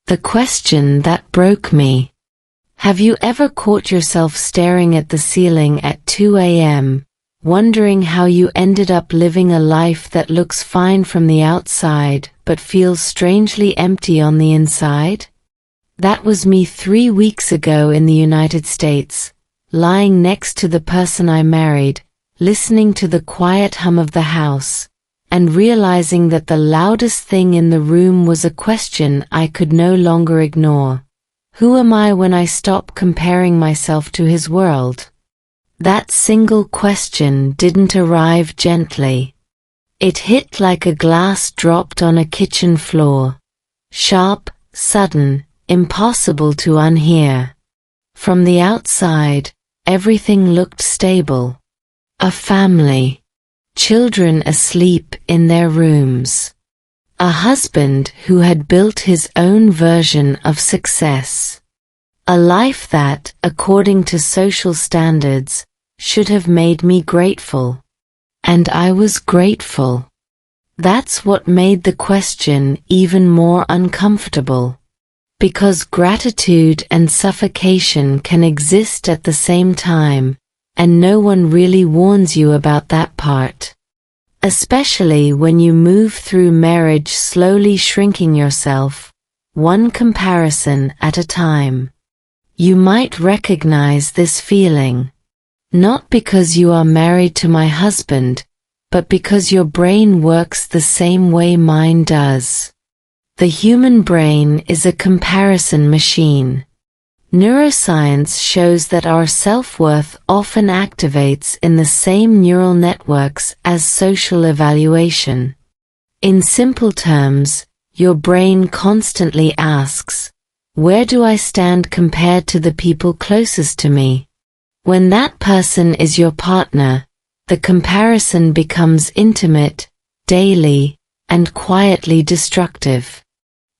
The question that broke me. Have you ever caught yourself staring at the ceiling at 2 a.m., wondering how you ended up living a life that looks fine from the outside but feels strangely empty on the inside? That was me 3 weeks ago in the United States, lying next to the person I married, listening to the quiet hum of the house, and realizing that the loudest thing in the room was a question I could no longer ignore. Who am I when I stop comparing myself to his world? That single question didn't arrive gently. It hit like a glass dropped on a kitchen floor. Sharp, sudden, impossible to unhear. From the outside, everything looked stable. A family. Children asleep in their rooms. A husband who had built his own version of success. A life that, according to social standards, should have made me grateful. And I was grateful. That's what made the question even more uncomfortable. Because gratitude and suffocation can exist at the same time, and no one really warns you about that part. Especially when you move through marriage slowly shrinking yourself, one comparison at a time. You might recognize this feeling. Not because you are married to my husband, but because your brain works the same way mine does. The human brain is a comparison machine. Neuroscience shows that our self-worth often activates in the same neural networks as social evaluation. In simple terms, your brain constantly asks, where do I stand compared to the people closest to me? When that person is your partner, the comparison becomes intimate, daily, and quietly destructive.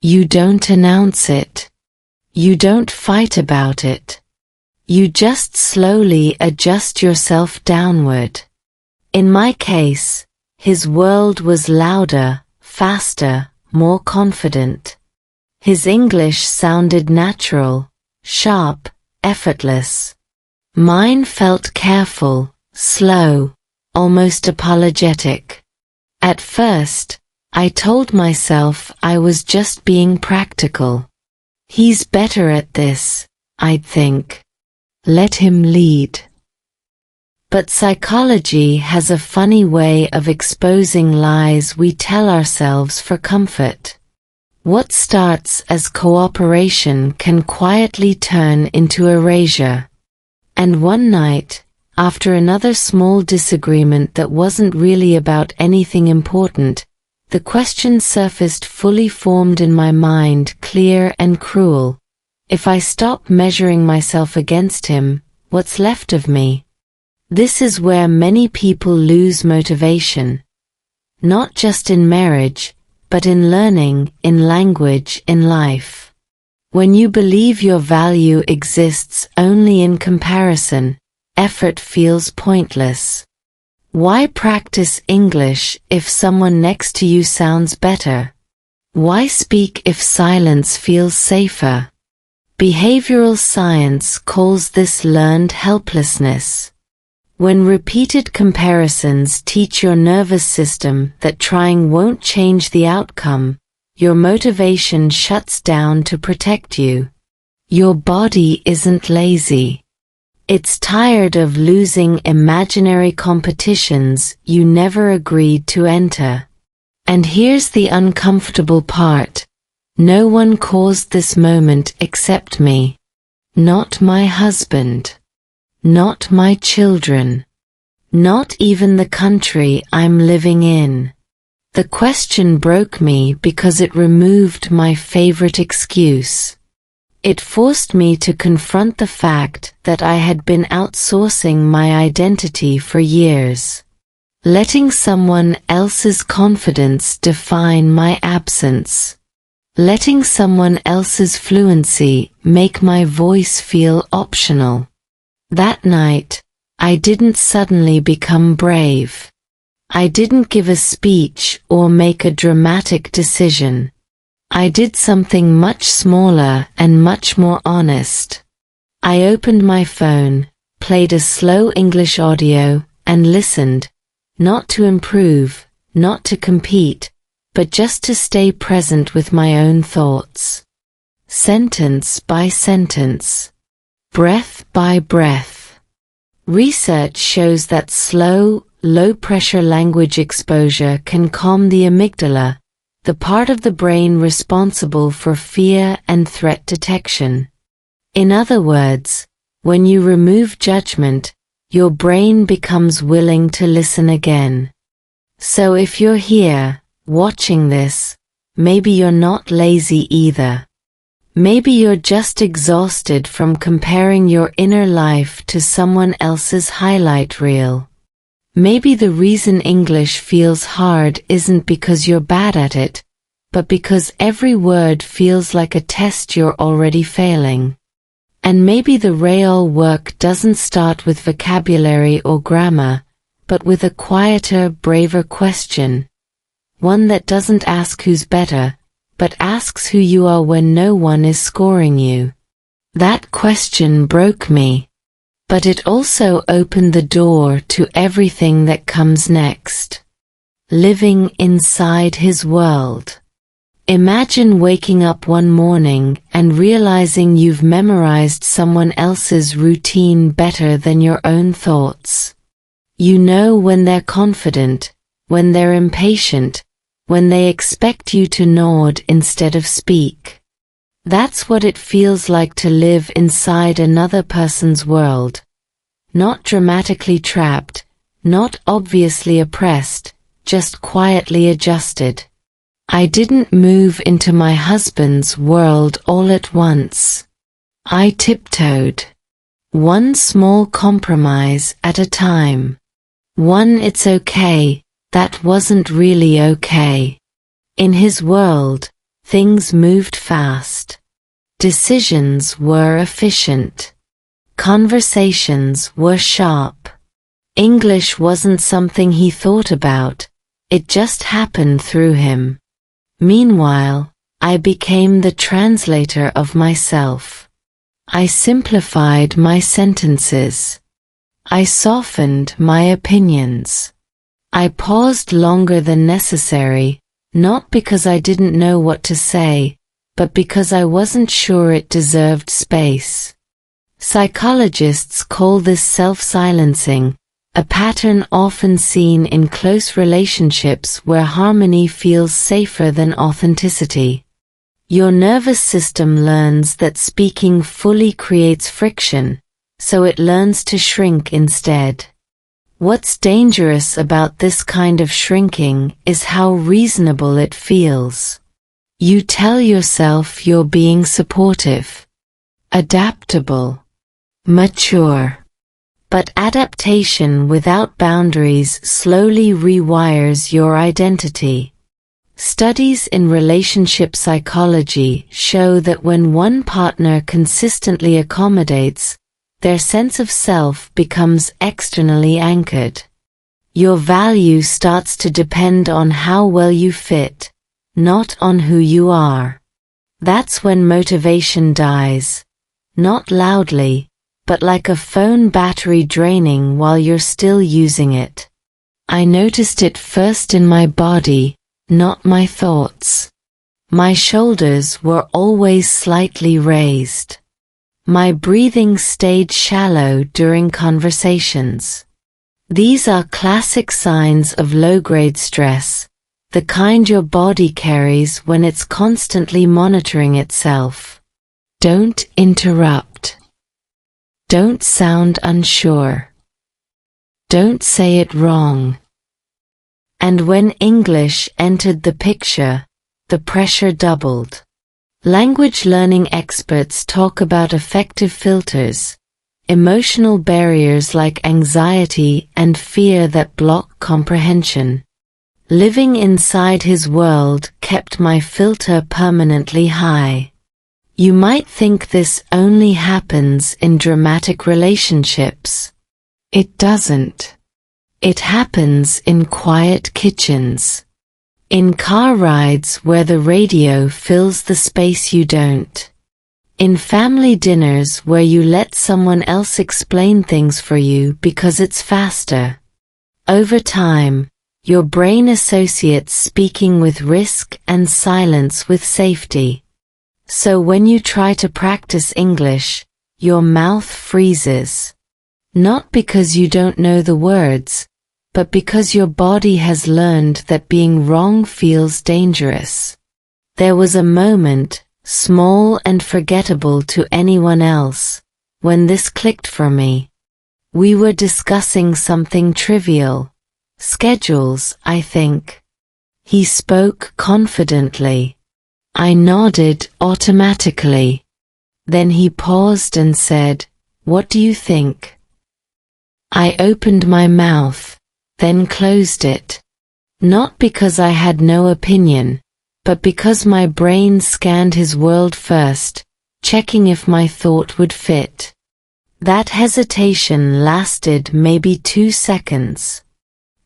You don't announce it. You don't fight about it. You just slowly adjust yourself downward. In my case, his world was louder, faster, more confident. His English sounded natural, sharp, effortless. Mine felt careful, slow, almost apologetic. At first, I told myself I was just being practical. He's better at this, I'd think. Let him lead. But psychology has a funny way of exposing lies we tell ourselves for comfort. What starts as cooperation can quietly turn into erasure. And one night, after another small disagreement that wasn't really about anything important, the question surfaced fully formed in my mind, clear and cruel. If I stop measuring myself against him, what's left of me? This is where many people lose motivation. Not just in marriage, but in learning, in language, in life. When you believe your value exists only in comparison, effort feels pointless. Why practice English if someone next to you sounds better? Why speak if silence feels safer? Behavioral science calls this learned helplessness. When repeated comparisons teach your nervous system that trying won't change the outcome, your motivation shuts down to protect you. Your body isn't lazy. It's tired of losing imaginary competitions you never agreed to enter. And here's the uncomfortable part. No one caused this moment except me. Not my husband. Not my children. Not even the country I'm living in. The question broke me because it removed my favorite excuse. It forced me to confront the fact that I had been outsourcing my identity for years. Letting someone else's confidence define my absence. Letting someone else's fluency make my voice feel optional. That night, I didn't suddenly become brave. I didn't give a speech or make a dramatic decision. I did something much smaller and much more honest. I opened my phone, played a slow English audio, and listened, not to improve, not to compete, but just to stay present with my own thoughts. Sentence by sentence. Breath by breath. Research shows that slow, low-pressure language exposure can calm the amygdala, the part of the brain responsible for fear and threat detection. In other words, when you remove judgment, your brain becomes willing to listen again. So if you're here, watching this, maybe you're not lazy either. Maybe you're just exhausted from comparing your inner life to someone else's highlight reel. Maybe the reason English feels hard isn't because you're bad at it, but because every word feels like a test you're already failing. And maybe the real work doesn't start with vocabulary or grammar, but with a quieter, braver question. One that doesn't ask who's better, but asks who you are when no one is scoring you. That question broke me. But it also opened the door to everything that comes next. Living inside his world. Imagine waking up one morning and realizing you've memorized someone else's routine better than your own thoughts. You know when they're confident, when they're impatient, when they expect you to nod instead of speak. That's what it feels like to live inside another person's world. Not dramatically trapped, not obviously oppressed, just quietly adjusted. I didn't move into my husband's world all at once. I tiptoed. One small compromise at a time. One "it's okay" that wasn't really okay. In his world, things moved fast. Decisions were efficient. Conversations were sharp. English wasn't something he thought about, it just happened through him. Meanwhile, I became the translator of myself. I simplified my sentences. I softened my opinions. I paused longer than necessary, not because I didn't know what to say, but because I wasn't sure it deserved space. Psychologists call this self-silencing, a pattern often seen in close relationships where harmony feels safer than authenticity. Your nervous system learns that speaking fully creates friction, so it learns to shrink instead. What's dangerous about this kind of shrinking is how reasonable it feels. You tell yourself you're being supportive, adaptable, mature. But adaptation without boundaries slowly rewires your identity. Studies in relationship psychology show that when one partner consistently accommodates, their sense of self becomes externally anchored. Your value starts to depend on how well you fit, not on who you are. That's when motivation dies, not loudly, but like a phone battery draining while you're still using it. I noticed it first in my body, not my thoughts. My shoulders were always slightly raised. My breathing stayed shallow during conversations. These are classic signs of low-grade stress, the kind your body carries when it's constantly monitoring itself. Don't interrupt. Don't sound unsure. Don't say it wrong. And when English entered the picture, the pressure doubled. Language learning experts talk about effective filters, emotional barriers like anxiety and fear that block comprehension. Living inside his world kept my filter permanently high. You might think this only happens in dramatic relationships. It doesn't. It happens in quiet kitchens. In car rides where the radio fills the space you don't. In family dinners where you let someone else explain things for you because it's faster. Over time, your brain associates speaking with risk and silence with safety. So when you try to practice English, your mouth freezes. Not because you don't know the words, but because your body has learned that being wrong feels dangerous. There was a moment, small and forgettable to anyone else, when this clicked for me. We were discussing something trivial. Schedules, I think. He spoke confidently. I nodded automatically. Then he paused and said, "What do you think?" I opened my mouth, then closed it. Not because I had no opinion, but because my brain scanned his world first, checking if my thought would fit. That hesitation lasted maybe 2 seconds.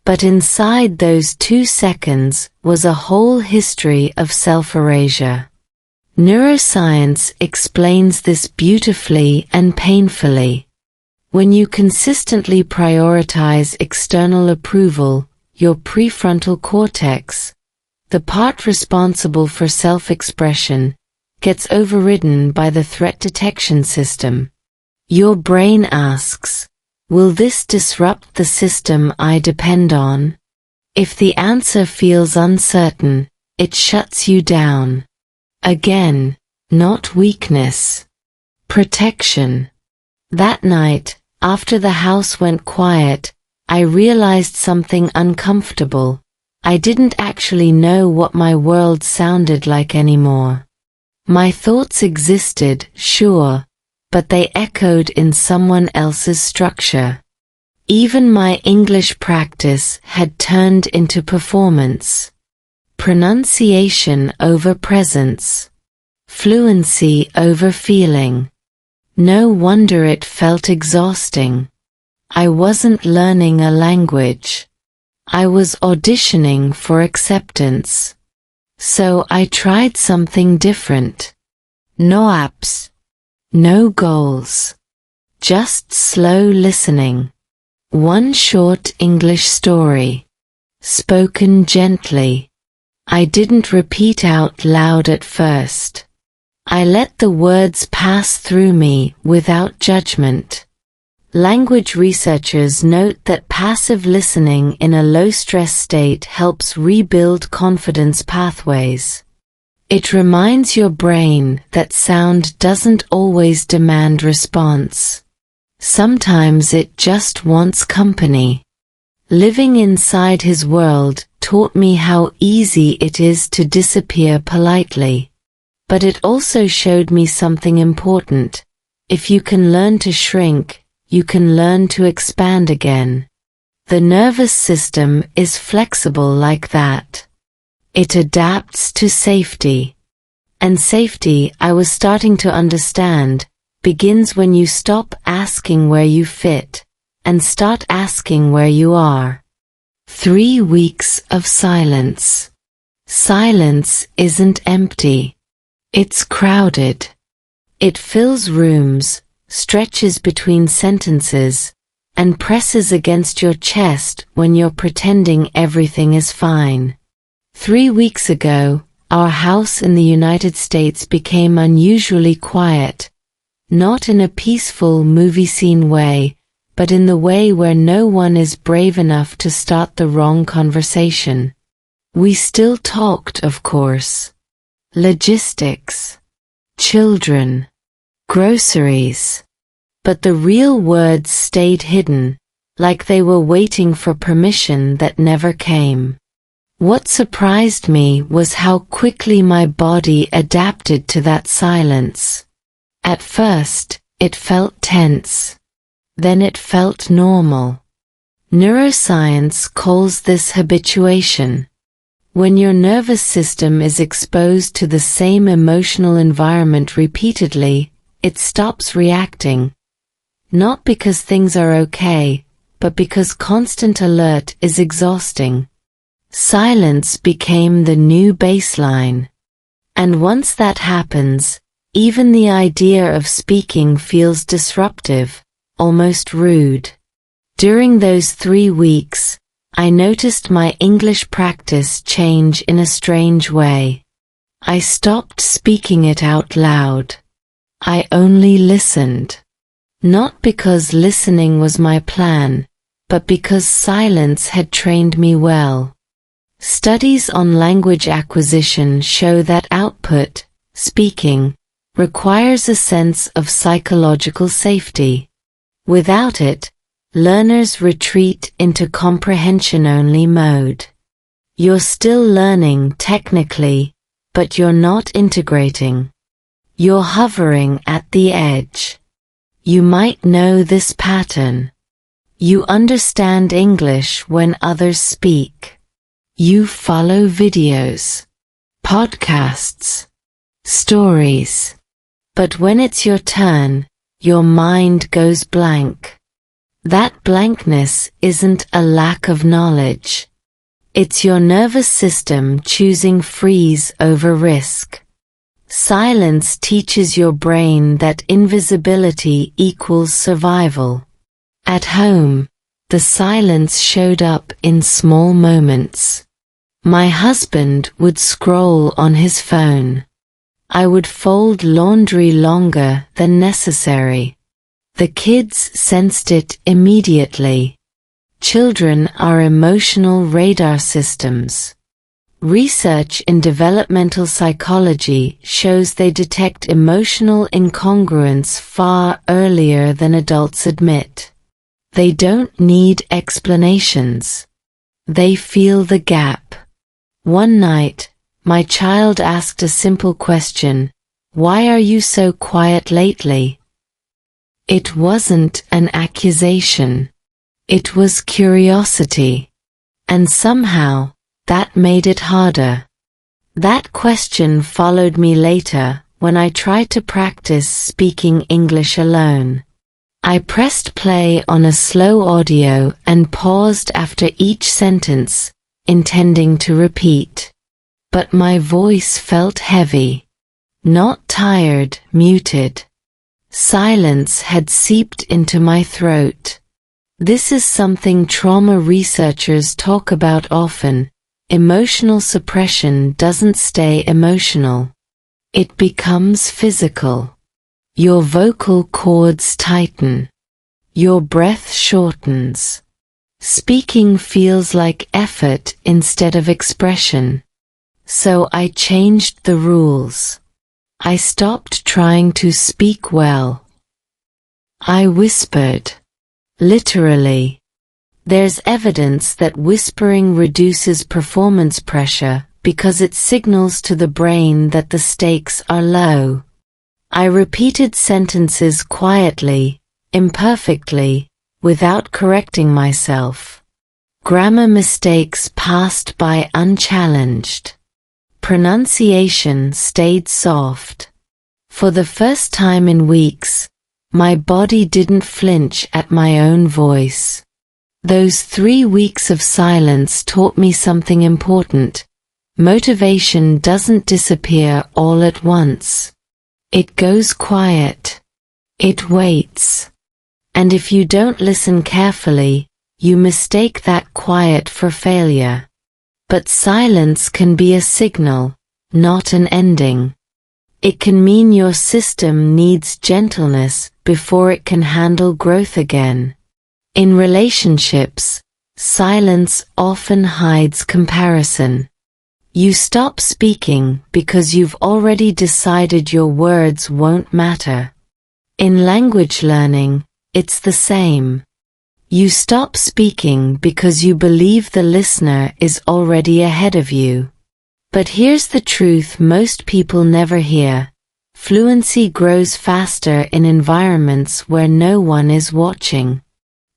But inside those 2 seconds was a whole history of self-erasure. Neuroscience explains this beautifully and painfully. When you consistently prioritize external approval, your prefrontal cortex, the part responsible for self-expression, gets overridden by the threat detection system. Your brain asks, will this disrupt the system I depend on? If the answer feels uncertain, it shuts you down. Again, not weakness. Protection. That night, after the house went quiet, I realized something uncomfortable. I didn't actually know what my world sounded like anymore. My thoughts existed, sure, but they echoed in someone else's structure. Even my English practice had turned into performance. Pronunciation over presence. Fluency over feeling. No wonder it felt exhausting. I wasn't learning a language. I was auditioning for acceptance. So I tried something different. No apps. No goals. Just slow listening. One short English story. Spoken gently. I didn't repeat out loud at first. I let the words pass through me without judgment. Language researchers note that passive listening in a low-stress state helps rebuild confidence pathways. It reminds your brain that sound doesn't always demand response. Sometimes it just wants company. Living inside his world taught me how easy it is to disappear politely. But it also showed me something important. If you can learn to shrink, you can learn to expand again. The nervous system is flexible like that. It adapts to safety. And safety, I was starting to understand, begins when you stop asking where you fit, and start asking where you are. 3 weeks of silence. Silence isn't empty. It's crowded. It fills rooms, stretches between sentences, and presses against your chest when you're pretending everything is fine. 3 weeks ago, our house in the United States became unusually quiet. Not in a peaceful movie scene way, but in the way where no one is brave enough to start the wrong conversation. We still talked, of course. Logistics. Children. Groceries. But the real words stayed hidden, like they were waiting for permission that never came. What surprised me was how quickly my body adapted to that silence. At first, it felt tense. Then it felt normal. Neuroscience calls this habituation. When your nervous system is exposed to the same emotional environment repeatedly, it stops reacting. Not because things are okay, but because constant alert is exhausting. Silence became the new baseline. And once that happens, even the idea of speaking feels disruptive, almost rude. During those 3 weeks, I noticed my English practice change in a strange way. I stopped speaking it out loud. I only listened. Not because listening was my plan, but because silence had trained me well. Studies on language acquisition show that output, speaking, requires a sense of psychological safety. Without it, learners retreat into comprehension-only mode. You're still learning technically, but you're not integrating. You're hovering at the edge. You might know this pattern. You understand English when others speak. You follow videos, podcasts, stories. But when it's your turn, your mind goes blank. That blankness isn't a lack of knowledge. It's your nervous system choosing freeze over risk. Silence teaches your brain that invisibility equals survival. At home, the silence showed up in small moments. My husband would scroll on his phone. I would fold laundry longer than necessary. The kids sensed it immediately. Children are emotional radar systems. Research in developmental psychology shows they detect emotional incongruence far earlier than adults admit. They don't need explanations. They feel the gap. One night, my child asked a simple question, "Why are you so quiet lately?" It wasn't an accusation. It was curiosity. And somehow, that made it harder. That question followed me later when I tried to practice speaking English alone. I pressed play on a slow audio and paused after each sentence, intending to repeat. But my voice felt heavy. Not tired, muted. Silence had seeped into my throat. This is something trauma researchers talk about often. Emotional suppression doesn't stay emotional. It becomes physical. Your vocal cords tighten. Your breath shortens. Speaking feels like effort instead of expression. So I changed the rules. I stopped trying to speak well. I whispered. Literally. There's evidence that whispering reduces performance pressure because it signals to the brain that the stakes are low. I repeated sentences quietly, imperfectly, without correcting myself. Grammar mistakes passed by unchallenged. Pronunciation stayed soft. For the first time in weeks, my body didn't flinch at my own voice. Those 3 weeks of silence taught me something important. Motivation doesn't disappear all at once. It goes quiet. It waits. And if you don't listen carefully, you mistake that quiet for failure. But silence can be a signal, not an ending. It can mean your system needs gentleness before it can handle growth again. In relationships, silence often hides comparison. You stop speaking because you've already decided your words won't matter. In language learning, it's the same. You stop speaking because you believe the listener is already ahead of you. But here's the truth most people never hear. Fluency grows faster in environments where no one is watching,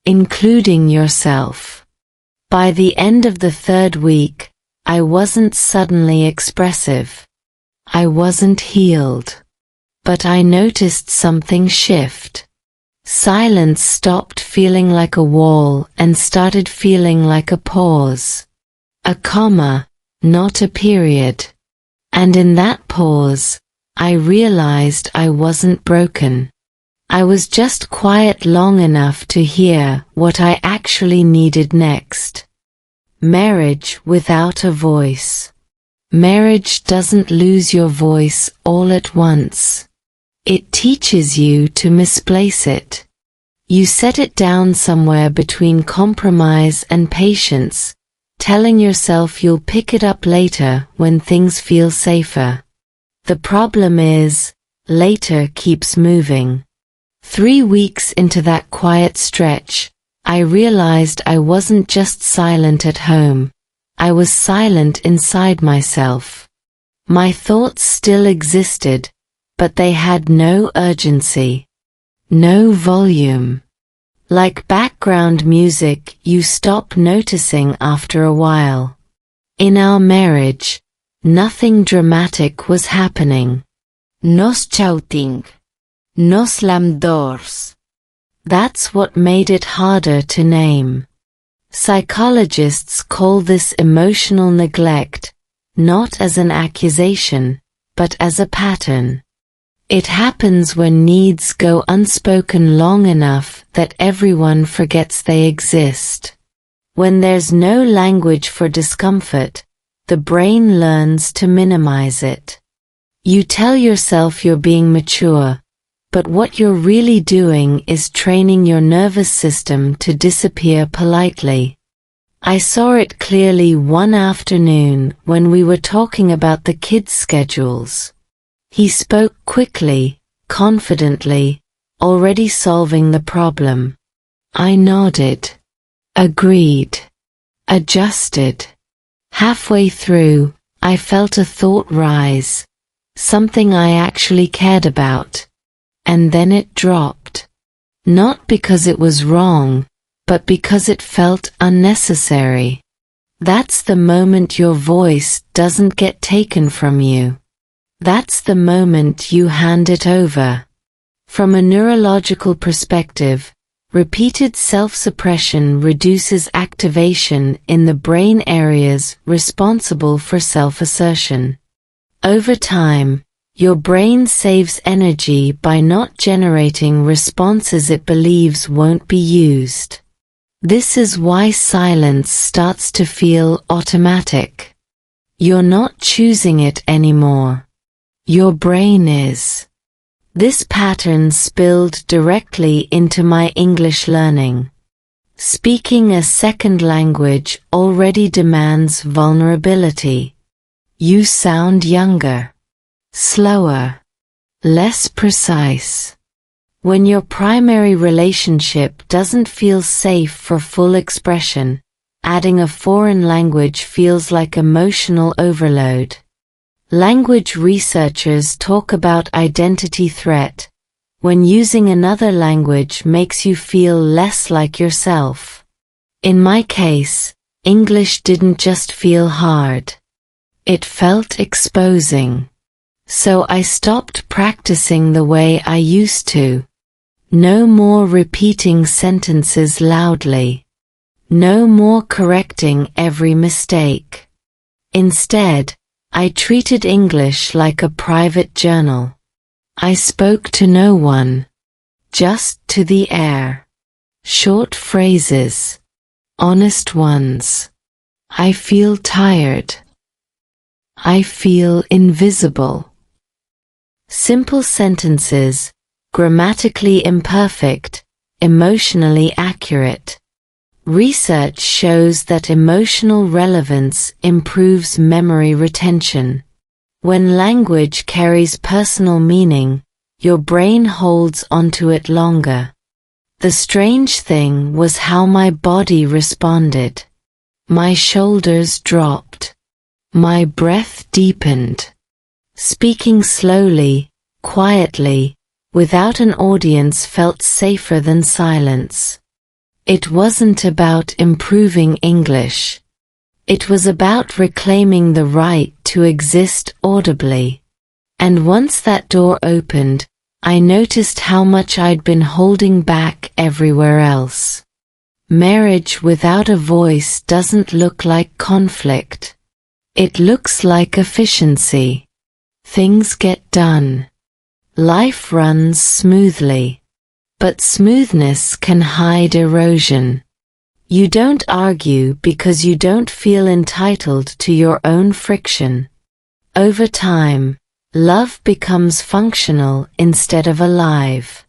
including yourself. By the end of the 3rd week, I wasn't suddenly expressive. I wasn't healed. But I noticed something shift. Silence stopped feeling like a wall and started feeling like a pause. A comma, not a period. And in that pause, I realized I wasn't broken. I was just quiet long enough to hear what I actually needed next. Marriage without a voice. Marriage doesn't lose your voice all at once. It teaches you to misplace it. You set it down somewhere between compromise and patience, telling yourself you'll pick it up later when things feel safer. The problem is, later keeps moving. 3 weeks into that quiet stretch, I realized I wasn't just silent at home. I was silent inside myself. My thoughts still existed, but they had no urgency. No volume. Like background music you stop noticing after a while. In our marriage, nothing dramatic was happening. No shouting. No slam doors. That's what made it harder to name. Psychologists call this emotional neglect, not as an accusation, but as a pattern. It happens when needs go unspoken long enough that everyone forgets they exist. When there's no language for discomfort, the brain learns to minimize it. You tell yourself you're being mature, but what you're really doing is training your nervous system to disappear politely. I saw it clearly one afternoon when we were talking about the kids' schedules. He spoke quickly, confidently, already solving the problem. I nodded, agreed, adjusted. Halfway through, I felt a thought rise, something I actually cared about. And then it dropped. Not because it was wrong, but because it felt unnecessary. That's the moment your voice doesn't get taken from you. That's the moment you hand it over. From a neurological perspective, repeated self-suppression reduces activation in the brain areas responsible for self-assertion. Over time, your brain saves energy by not generating responses it believes won't be used. This is why silence starts to feel automatic. You're not choosing it anymore. Your brain is. This pattern spilled directly into my English learning. Speaking a second language already demands vulnerability. You sound younger. Slower, less precise. When your primary relationship doesn't feel safe for full expression, adding a foreign language feels like emotional overload. Language researchers talk about identity threat, when using another language makes you feel less like yourself. In my case, English didn't just feel hard. It felt exposing. So I stopped practicing the way I used to. No more repeating sentences loudly. No more correcting every mistake. Instead, I treated English like a private journal. I spoke to no one. Just to the air. Short phrases. Honest ones. I feel tired. I feel invisible. Simple sentences, grammatically imperfect, emotionally accurate. Research shows that emotional relevance improves memory retention. When language carries personal meaning, your brain holds onto it longer. The strange thing was how my body responded. My shoulders dropped. My breath deepened. Speaking slowly, quietly, without an audience felt safer than silence. It wasn't about improving English. It was about reclaiming the right to exist audibly. And once that door opened, I noticed how much I'd been holding back everywhere else. Marriage without a voice doesn't look like conflict. It looks like efficiency. Things get done. Life runs smoothly. But smoothness can hide erosion. You don't argue because you don't feel entitled to your own friction. Over time, love becomes functional instead of alive.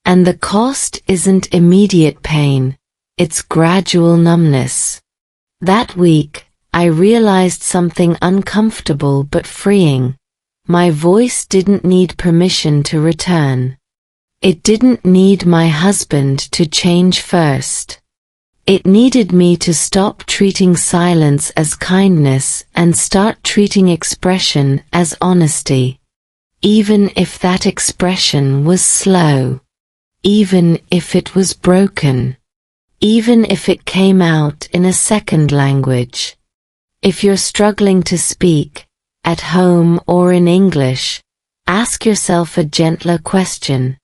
And the cost isn't immediate pain, it's gradual numbness. That week, I realized something uncomfortable but freeing. My voice didn't need permission to return. It didn't need my husband to change first. It needed me to stop treating silence as kindness and start treating expression as honesty. Even if that expression was slow. Even if it was broken. Even if it came out in a second language. If you're struggling to speak, at home or in English, ask yourself a gentler question.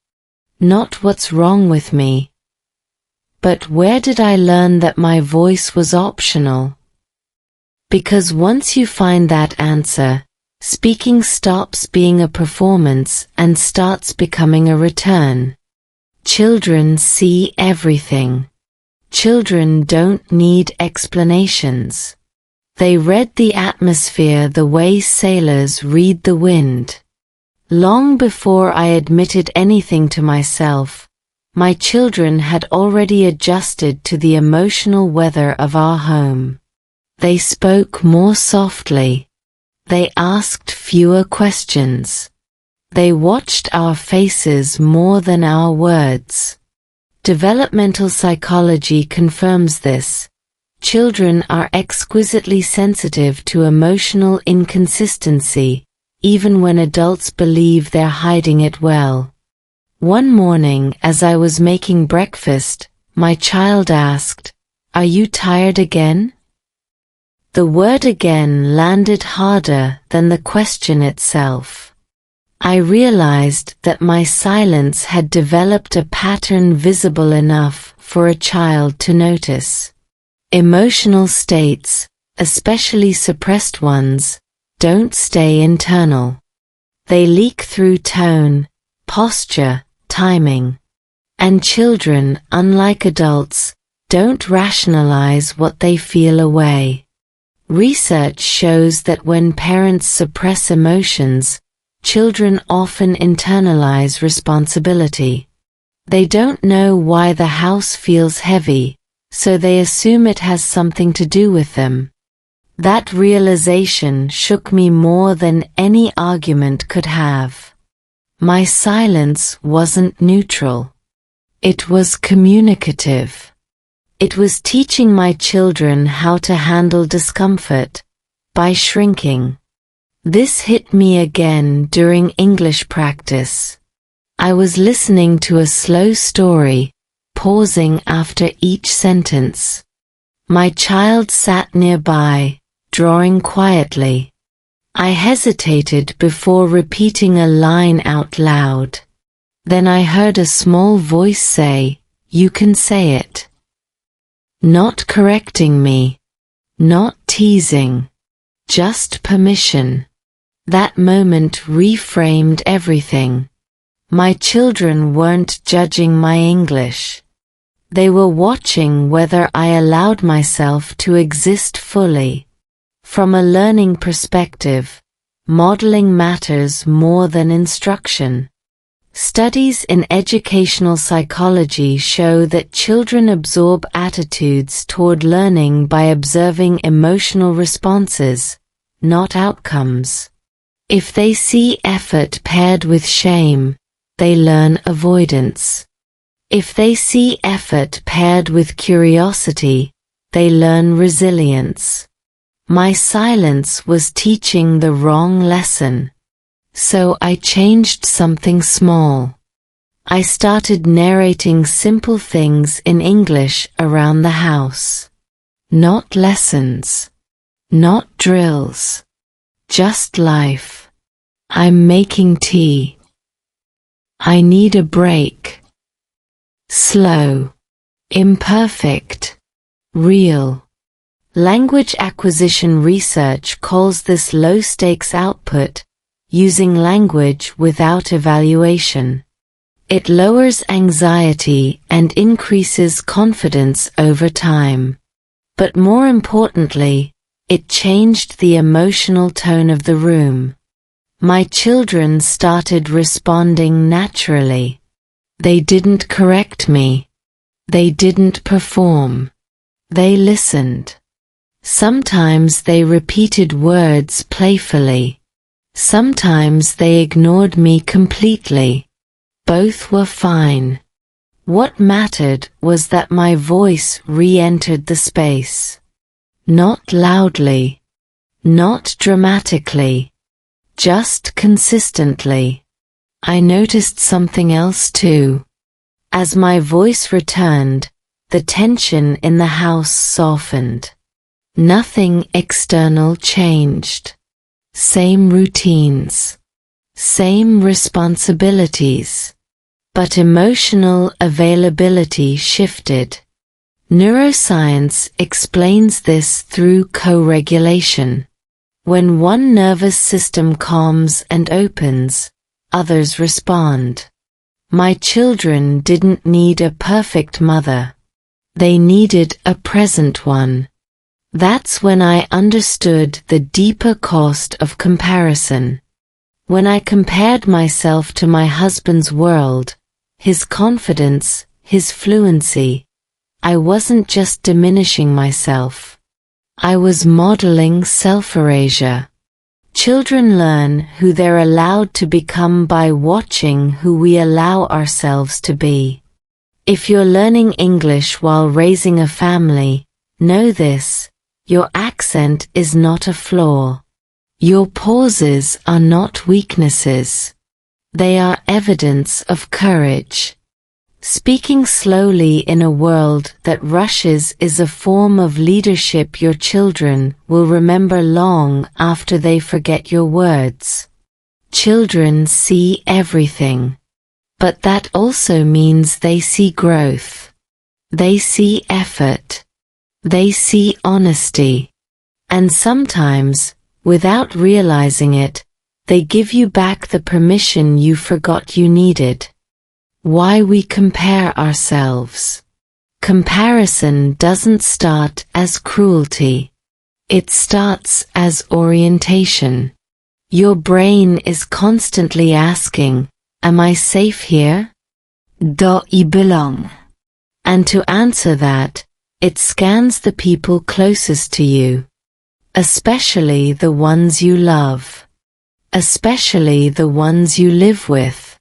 Not what's wrong with me, but where did I learn that my voice was optional? Because once you find that answer, speaking stops being a performance and starts becoming a return. Children see everything. Children don't need explanations. They read the atmosphere the way sailors read the wind. Long before I admitted anything to myself, my children had already adjusted to the emotional weather of our home. They spoke more softly. They asked fewer questions. They watched our faces more than our words. Developmental psychology confirms this. Children are exquisitely sensitive to emotional inconsistency, even when adults believe they're hiding it well. One morning as I was making breakfast, my child asked, "Are you tired again?" The word again landed harder than the question itself. I realized that my silence had developed a pattern visible enough for a child to notice. Emotional states, especially suppressed ones, don't stay internal. They leak through tone, posture, timing. And children, unlike adults, don't rationalize what they feel away. Research shows that when parents suppress emotions, children often internalize responsibility. They don't know why the house feels heavy, so they assume it has something to do with them. That realization shook me more than any argument could have. My silence wasn't neutral. It was communicative. It was teaching my children how to handle discomfort by shrinking. This hit me again during English practice. I was listening to a slow story, pausing after each sentence. My child sat nearby, drawing quietly. I hesitated before repeating a line out loud. Then I heard a small voice say, "You can say it." Not correcting me. Not teasing. Just permission. That moment reframed everything. My children weren't judging my English. They were watching whether I allowed myself to exist fully. From a learning perspective, modeling matters more than instruction. Studies in educational psychology show that children absorb attitudes toward learning by observing emotional responses, not outcomes. If they see effort paired with shame, they learn avoidance. If they see effort paired with curiosity, they learn resilience. My silence was teaching the wrong lesson. So I changed something small. I started narrating simple things in English around the house. Not lessons. Not drills. Just life. I'm making tea. I need a break. Slow. imperfect, real. Language acquisition research calls this low-stakes output, using language without evaluation. It lowers anxiety and increases confidence over time. But more importantly, it changed the emotional tone of the room. My children started responding naturally. They didn't correct me. They didn't perform. They listened. Sometimes they repeated words playfully. Sometimes they ignored me completely. Both were fine. What mattered was that my voice re-entered the space. Not loudly. Not dramatically. Just consistently. I noticed something else too. As my voice returned, the tension in the house softened. Nothing external changed. Same routines. Same responsibilities. But emotional availability shifted. Neuroscience explains this through co-regulation. When one nervous system calms and opens, others respond. My children didn't need a perfect mother. They needed a present one. That's when I understood the deeper cost of comparison. When I compared myself to my husband's world, his confidence, his fluency, I wasn't just diminishing myself. I was modeling self-erasure. Children learn who they're allowed to become by watching who we allow ourselves to be. If you're learning English while raising a family, know this: your accent is not a flaw. Your pauses are not weaknesses. They are evidence of courage. Speaking slowly in a world that rushes is a form of leadership your children will remember long after they forget your words. Children see everything. But that also means they see growth. They see effort. They see honesty. And sometimes, without realizing it, they give you back the permission you forgot you needed. Why we compare ourselves. Comparison doesn't start as cruelty. It starts as orientation. Your brain is constantly asking, am I safe here? Do I belong? And to answer that, it scans the people closest to you. Especially the ones you love. Especially the ones you live with.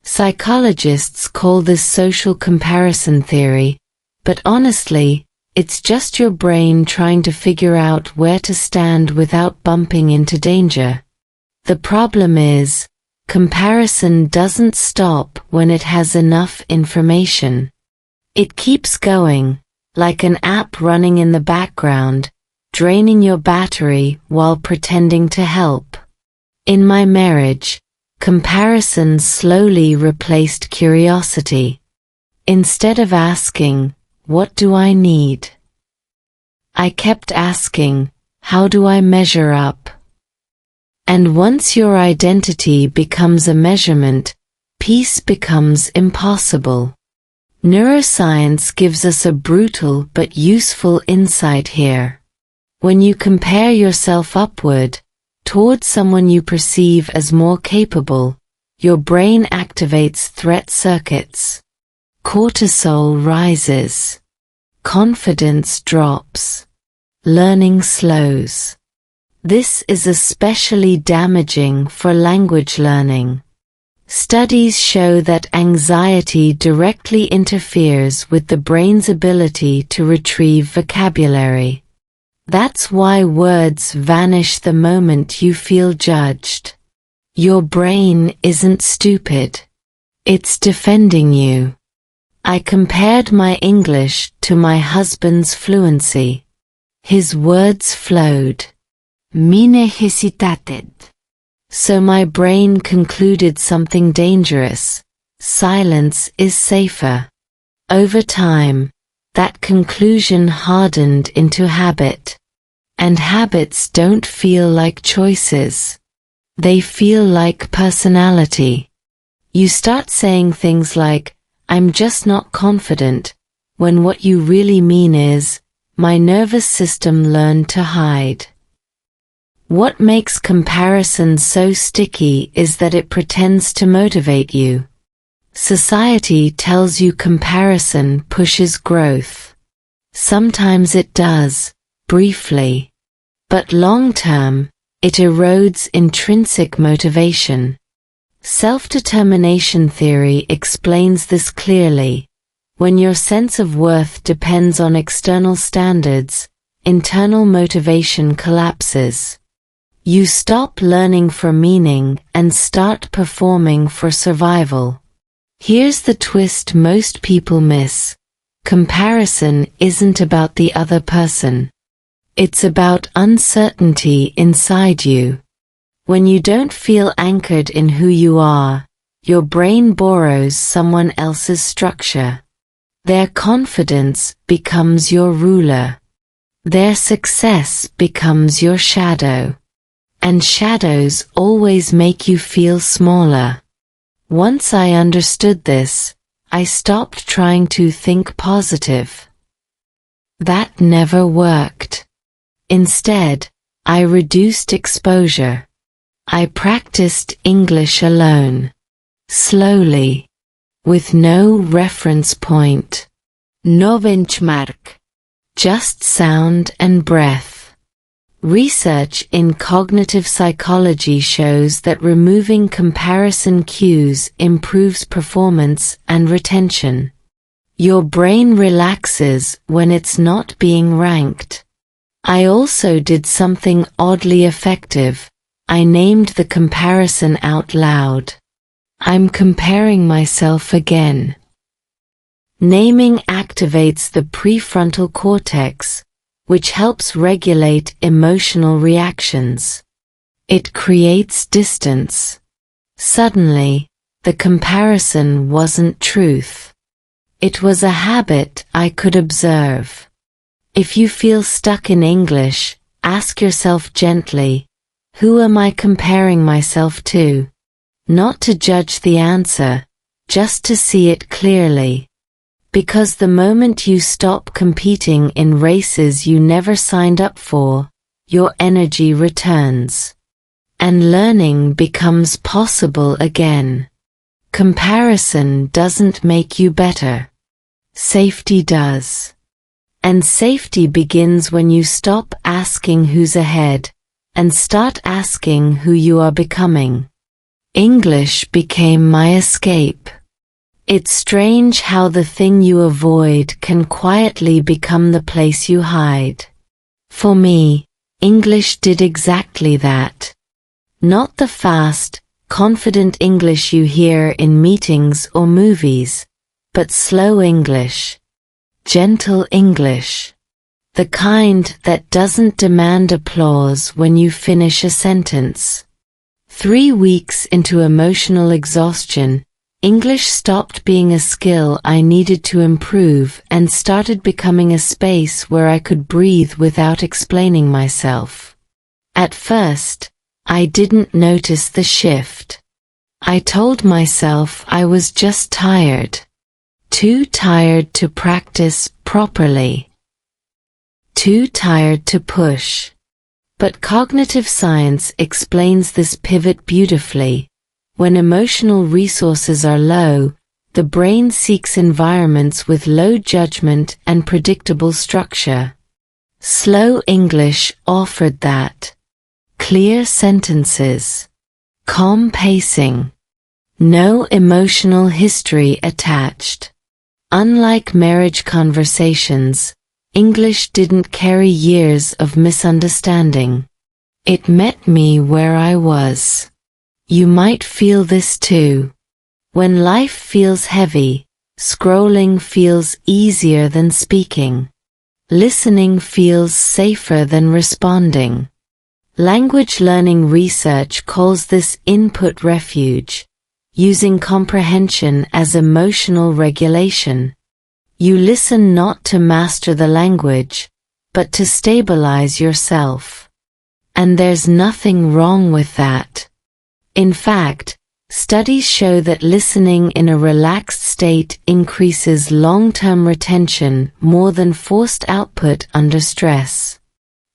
Psychologists call this social comparison theory, but honestly, it's just your brain trying to figure out where to stand without bumping into danger. The problem is, comparison doesn't stop when it has enough information. It keeps going, like an app running in the background, draining your battery while pretending to help. In my marriage, comparison slowly replaced curiosity. Instead of asking, what do I need? I kept asking, how do I measure up? And once your identity becomes a measurement, peace becomes impossible. Neuroscience gives us a brutal but useful insight here. When you compare yourself upward, toward someone you perceive as more capable, your brain activates threat circuits. Cortisol rises. Confidence drops. Learning slows. This is especially damaging for language learning. Studies show that anxiety directly interferes with the brain's ability to retrieve vocabulary. That's why words vanish the moment you feel judged. Your brain isn't stupid. It's defending you. I compared my English to my husband's fluency. His words flowed. Me necesitated. So my brain concluded something dangerous. Silence is safer. Over time, That conclusion hardened into habit. And habits don't feel like choices. They feel like personality. You start saying things like, "I'm just not confident," when what you really mean is, "My nervous system learned to hide." What makes comparison so sticky is that it pretends to motivate you. Society tells you comparison pushes growth. Sometimes it does, briefly. But long-term, it erodes intrinsic motivation. Self-determination theory explains this clearly. When your sense of worth depends on external standards, internal motivation collapses. You stop learning for meaning and start performing for survival. Here's the twist most people miss. Comparison isn't about the other person. It's about uncertainty inside you. When you don't feel anchored in who you are, your brain borrows someone else's structure. Their confidence becomes your ruler. Their success becomes your shadow. And shadows always make you feel smaller. Once I understood this, I stopped trying to think positive. That never worked. Instead, I reduced exposure. I practiced English alone. Slowly. With no reference point. No benchmark. Just sound and breath. Research in cognitive psychology shows that removing comparison cues improves performance and retention. Your brain relaxes when it's not being ranked. I also did something oddly effective. I named the comparison out loud. I'm comparing myself again. Naming activates the prefrontal cortex, which helps regulate emotional reactions. It creates distance. Suddenly, the comparison wasn't truth. It was a habit I could observe. If you feel stuck in English, ask yourself gently, who am I comparing myself to? Not to judge the answer, just to see it clearly. Because the moment you stop competing in races you never signed up for, your energy returns. And learning becomes possible again. Comparison doesn't make you better. Safety does. And safety begins when you stop asking who's ahead, and start asking who you are becoming. English became my escape. It's strange how the thing you avoid can quietly become the place you hide. For me, English did exactly that. Not the fast, confident English you hear in meetings or movies, but slow English. Gentle English. The kind that doesn't demand applause when you finish a sentence. 3 weeks into emotional exhaustion, English stopped being a skill I needed to improve and started becoming a space where I could breathe without explaining myself. At first, I didn't notice the shift. I told myself I was just tired. Too tired to practice properly. Too tired to push. But cognitive science explains this pivot beautifully. When emotional resources are low, the brain seeks environments with low judgment and predictable structure. Slow English offered that. Clear sentences. Calm pacing. No emotional history attached. Unlike marriage conversations, English didn't carry years of misunderstanding. It met me where I was. You might feel this too. When life feels heavy, scrolling feels easier than speaking. Listening feels safer than responding. Language learning research calls this input refuge, using comprehension as emotional regulation. You listen not to master the language, but to stabilize yourself. And there's nothing wrong with that. In fact, studies show that listening in a relaxed state increases long-term retention more than forced output under stress.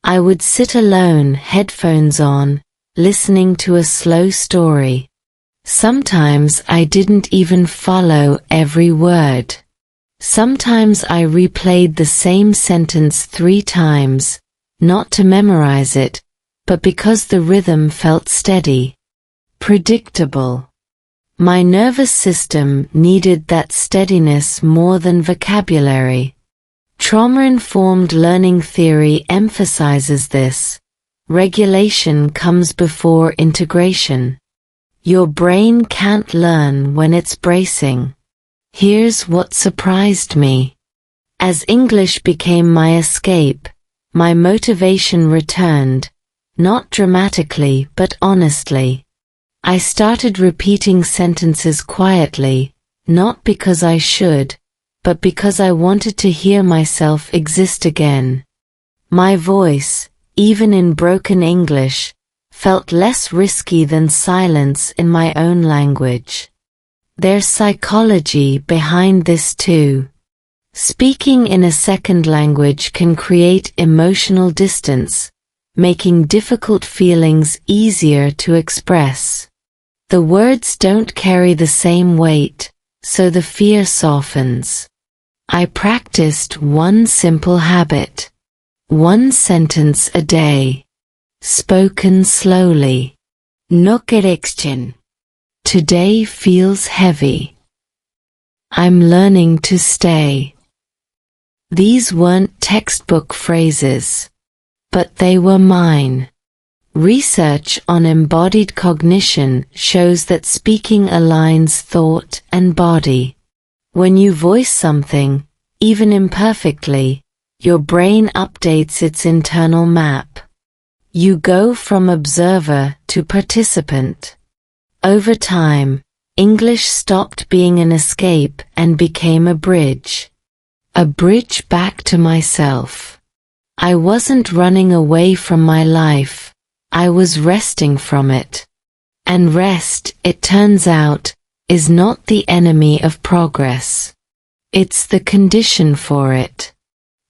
I would sit alone, headphones on, listening to a slow story. Sometimes I didn't even follow every word. Sometimes I replayed the same sentence 3 times, not to memorize it, but because the rhythm felt steady, predictable. My nervous system needed that steadiness more than vocabulary. Trauma-informed learning theory emphasizes this. Regulation comes before integration. Your brain can't learn when it's bracing. Here's what surprised me. As English became my escape, my motivation returned, not dramatically but honestly. I started repeating sentences quietly, not because I should, but because I wanted to hear myself exist again. My voice, even in broken English, felt less risky than silence in my own language. There's psychology behind this too. Speaking in a second language can create emotional distance, making difficult feelings easier to express. The words don't carry the same weight, so the fear softens. I practiced one simple habit. 1 sentence a day. Spoken slowly. No correction. Today feels heavy. I'm learning to stay. These weren't textbook phrases, but they were mine. Research on embodied cognition shows that speaking aligns thought and body. When you voice something, even imperfectly, your brain updates its internal map. You go from observer to participant. Over time, English stopped being an escape and became a bridge. A bridge back to myself. I wasn't running away from my life, I was resting from it. And rest, it turns out, is not the enemy of progress. It's the condition for it.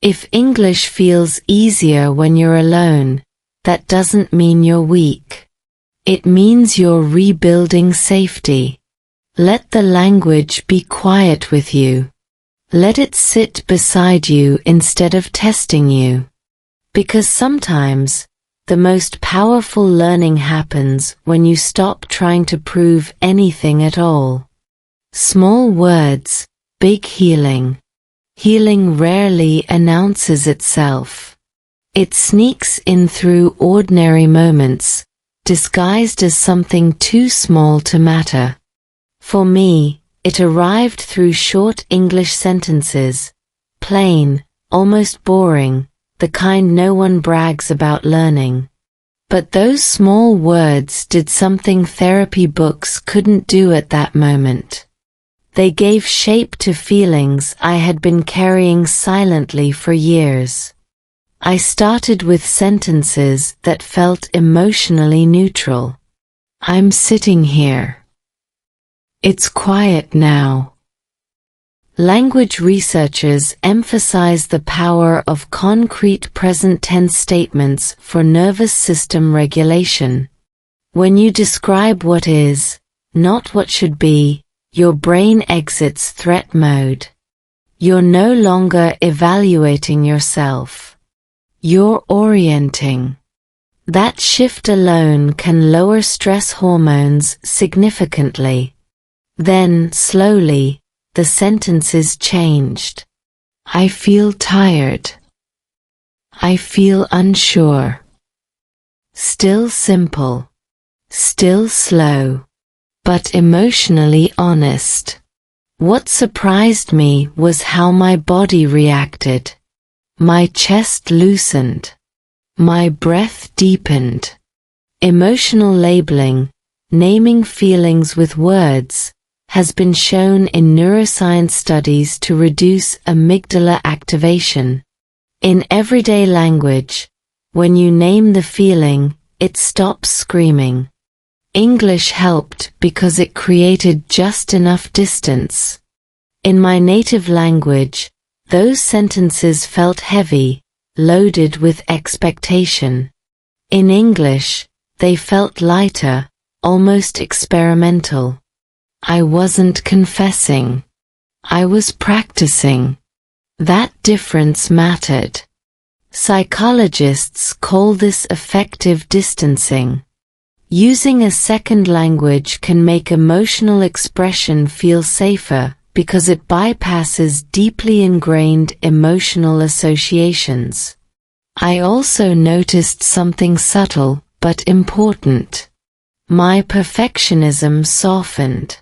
If English feels easier when you're alone, that doesn't mean you're weak. It means you're rebuilding safety. Let the language be quiet with you. Let it sit beside you instead of testing you. Because sometimes, the most powerful learning happens when you stop trying to prove anything at all. Small words, big healing. Healing rarely announces itself. It sneaks in through ordinary moments, disguised as something too small to matter. For me, it arrived through short English sentences, plain, almost boring, the kind no one brags about learning. But those small words did something therapy books couldn't do at that moment. They gave shape to feelings I had been carrying silently for years. I started with sentences that felt emotionally neutral. I'm sitting here. It's quiet now. Language researchers emphasize the power of concrete present tense statements for nervous system regulation. When you describe what is, not what should be, your brain exits threat mode. You're no longer evaluating yourself. You're orienting. That shift alone can lower stress hormones significantly. Then, slowly, the sentences changed. I feel tired. I feel unsure. Still simple. Still slow. But emotionally honest. What surprised me was how my body reacted. My chest loosened. My breath deepened. Emotional labeling, naming feelings with words, has been shown in neuroscience studies to reduce amygdala activation. In everyday language, when you name the feeling, it stops screaming. English helped because it created just enough distance. In my native language, those sentences felt heavy, loaded with expectation. In English, they felt lighter, almost experimental. I wasn't confessing. I was practicing. That difference mattered. Psychologists call this affective distancing. Using a second language can make emotional expression feel safer because it bypasses deeply ingrained emotional associations. I also noticed something subtle but important. My perfectionism softened.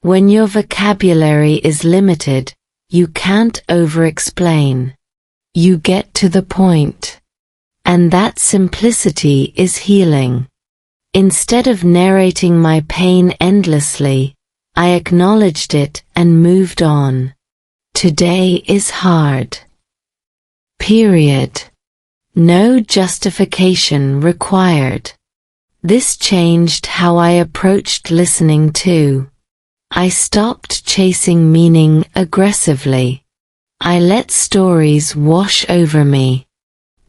When your vocabulary is limited, you can't over-explain. You get to the point. And that simplicity is healing. Instead of narrating my pain endlessly, I acknowledged it and moved on. Today is hard. Period. No justification required. This changed how I approached listening too. I stopped chasing meaning aggressively. I let stories wash over me.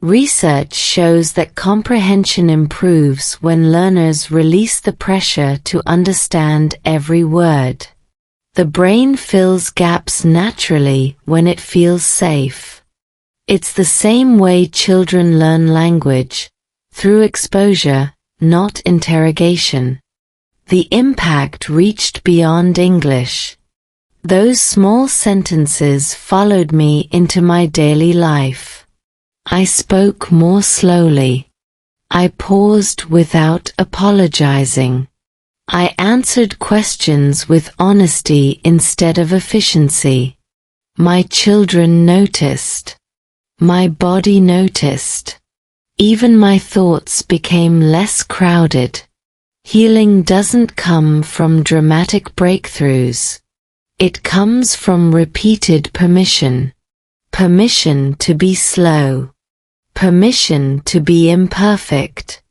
Research shows that comprehension improves when learners release the pressure to understand every word. The brain fills gaps naturally when it feels safe. It's the same way children learn language, through exposure, not interrogation. The impact reached beyond English. Those small sentences followed me into my daily life. I spoke more slowly. I paused without apologizing. I answered questions with honesty instead of efficiency. My children noticed. My body noticed. Even my thoughts became less crowded. Healing doesn't come from dramatic breakthroughs. It comes from repeated permission. Permission to be slow. Permission to be imperfect.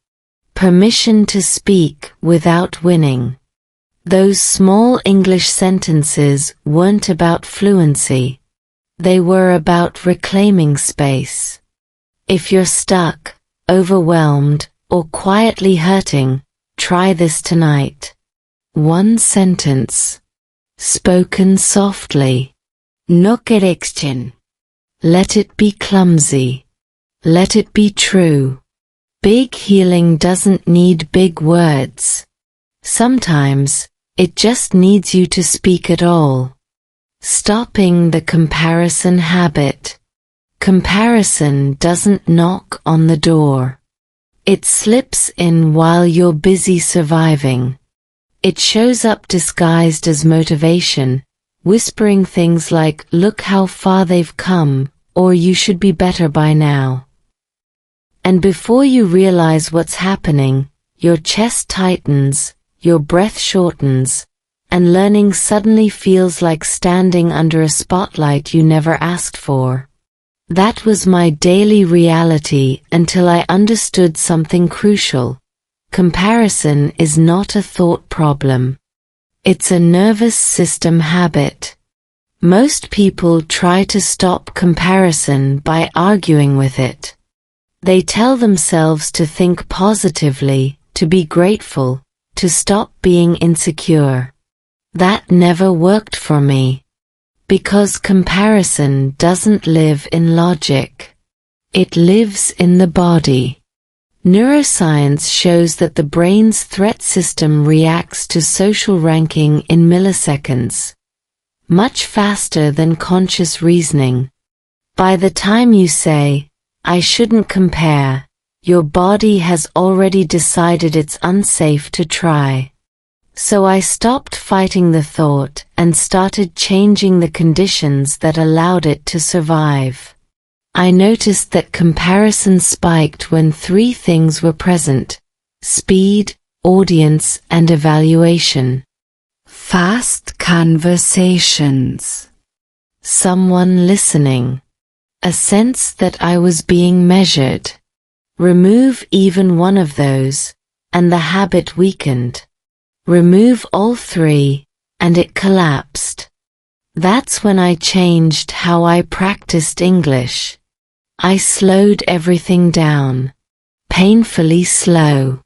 Permission to speak without winning. Those small English sentences weren't about fluency. They were about reclaiming space. If you're stuck, overwhelmed, or quietly hurting, try this tonight. One sentence. Spoken softly. No correction. Let it be clumsy. Let it be true. Big healing doesn't need big words. Sometimes, it just needs you to speak at all. Stopping the comparison habit. Comparison doesn't knock on the door. It slips in while you're busy surviving. It shows up disguised as motivation, whispering things like, "Look how far they've come," or "You should be better by now." And before you realize what's happening, your chest tightens, your breath shortens, and learning suddenly feels like standing under a spotlight you never asked for. That was my daily reality until I understood something crucial. Comparison is not a thought problem. It's a nervous system habit. Most people try to stop comparison by arguing with it. They tell themselves to think positively, to be grateful, to stop being insecure. That never worked for me. Because comparison doesn't live in logic. It lives in the body. Neuroscience shows that the brain's threat system reacts to social ranking in milliseconds, much faster than conscious reasoning. By the time you say, "I shouldn't compare," your body has already decided it's unsafe to try. So I stopped fighting the thought and started changing the conditions that allowed it to survive. I noticed that comparison spiked when three things were present: speed, audience, and evaluation. Fast conversations. Someone listening. A sense that I was being measured. Remove even one of those, and the habit weakened. Remove all three, and it collapsed. That's when I changed how I practiced English. I slowed everything down. Painfully slow.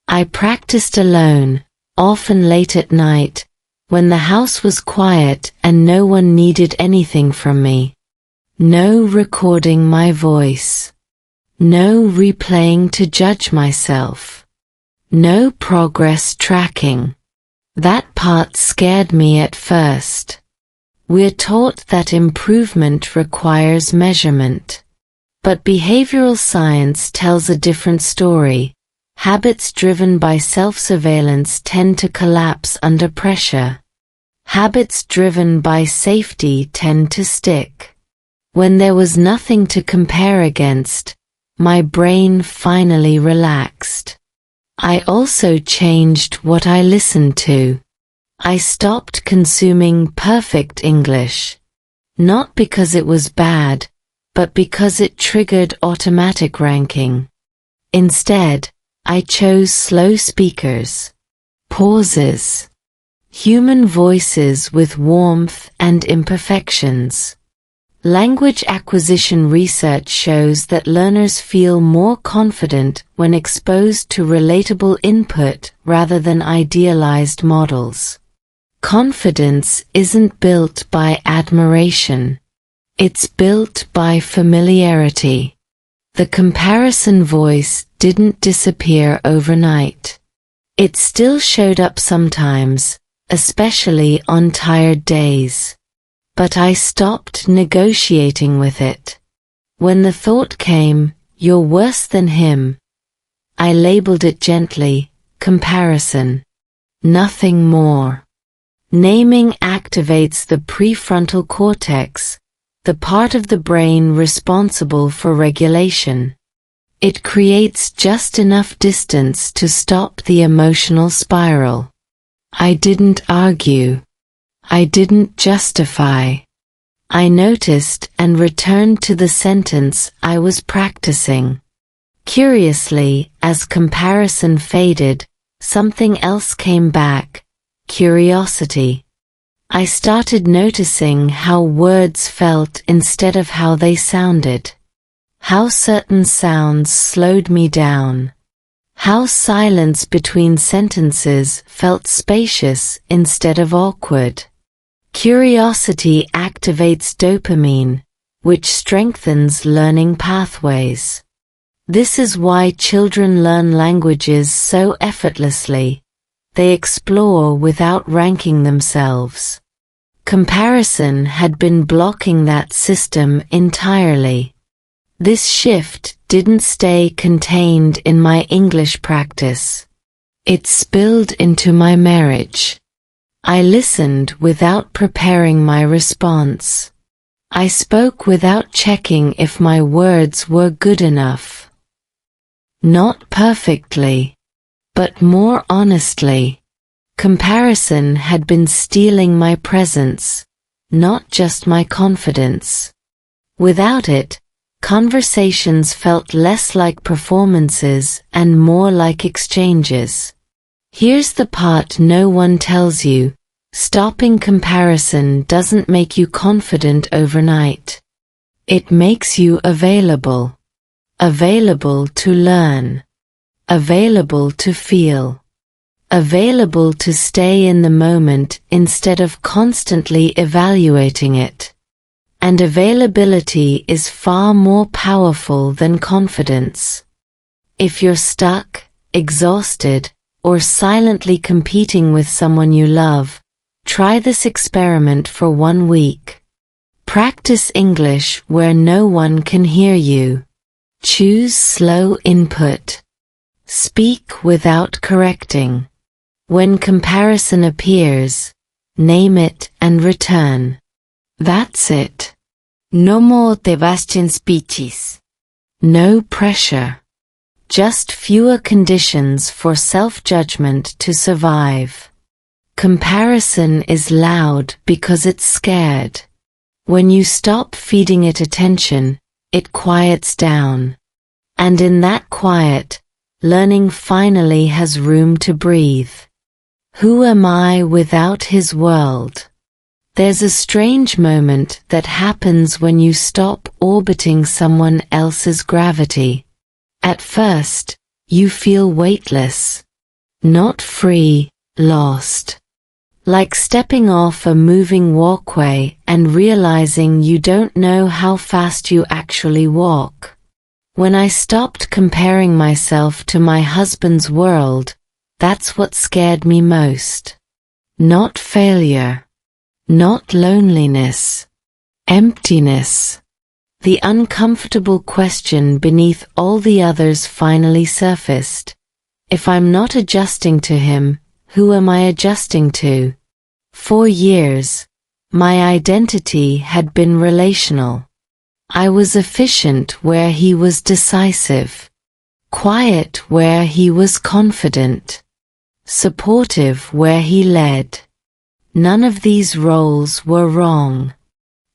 I practiced alone, often late at night, when the house was quiet and no one needed anything from me. No recording my voice. No replaying to judge myself. No progress tracking. That part scared me at first. We're taught that improvement requires measurement. But behavioral science tells a different story. Habits driven by self-surveillance tend to collapse under pressure. Habits driven by safety tend to stick. When there was nothing to compare against, my brain finally relaxed. I also changed what I listened to. I stopped consuming perfect English. Not because it was bad, but because it triggered automatic ranking. Instead, I chose slow speakers. Pauses. Human voices with warmth and imperfections. Language acquisition research shows that learners feel more confident when exposed to relatable input rather than idealized models. Confidence isn't built by admiration. It's built by familiarity. The comparison voice didn't disappear overnight. It still showed up sometimes, especially on tired days. But I stopped negotiating with it. When the thought came, "You're worse than him," I labeled it gently, comparison. Nothing more. Naming activates the prefrontal cortex, the part of the brain responsible for regulation. It creates just enough distance to stop the emotional spiral. I didn't argue. I didn't justify. I noticed and returned to the sentence I was practicing. Curiously, as comparison faded, something else came back: curiosity. I started noticing how words felt instead of how they sounded. How certain sounds slowed me down. How silence between sentences felt spacious instead of awkward. Curiosity activates dopamine, which strengthens learning pathways. This is why children learn languages so effortlessly. They explore without ranking themselves. Comparison had been blocking that system entirely. This shift didn't stay contained in my English practice. It spilled into my marriage. I listened without preparing my response. I spoke without checking if my words were good enough. Not perfectly, but more honestly. Comparison had been stealing my presence, not just my confidence. Without it, conversations felt less like performances and more like exchanges. Here's the part no one tells you: stopping comparison doesn't make you confident overnight. It makes you available. Available to learn. Available to feel. Available to stay in the moment instead of constantly evaluating it. And availability is far more powerful than confidence. If you're stuck, exhausted, or silently competing with someone you love, try this experiment for 1 week. Practice English where no one can hear you. Choose slow input. Speak without correcting. When comparison appears, name it and return. That's it. No more Sebastian speeches. No pressure. Just fewer conditions for self-judgment to survive. Comparison is loud because it's scared. When you stop feeding it attention, it quiets down. And in that quiet, learning finally has room to breathe. Who am I without his world? There's a strange moment that happens when you stop orbiting someone else's gravity. At first, you feel weightless. Not free, lost. Like stepping off a moving walkway and realizing you don't know how fast you actually walk. When I stopped comparing myself to my husband's world, that's what scared me most. Not failure. Not loneliness. Emptiness. The uncomfortable question beneath all the others finally surfaced. If I'm not adjusting to him, who am I adjusting to? For years, my identity had been relational. I was efficient where he was decisive. Quiet where he was confident. Supportive where he led. None of these roles were wrong.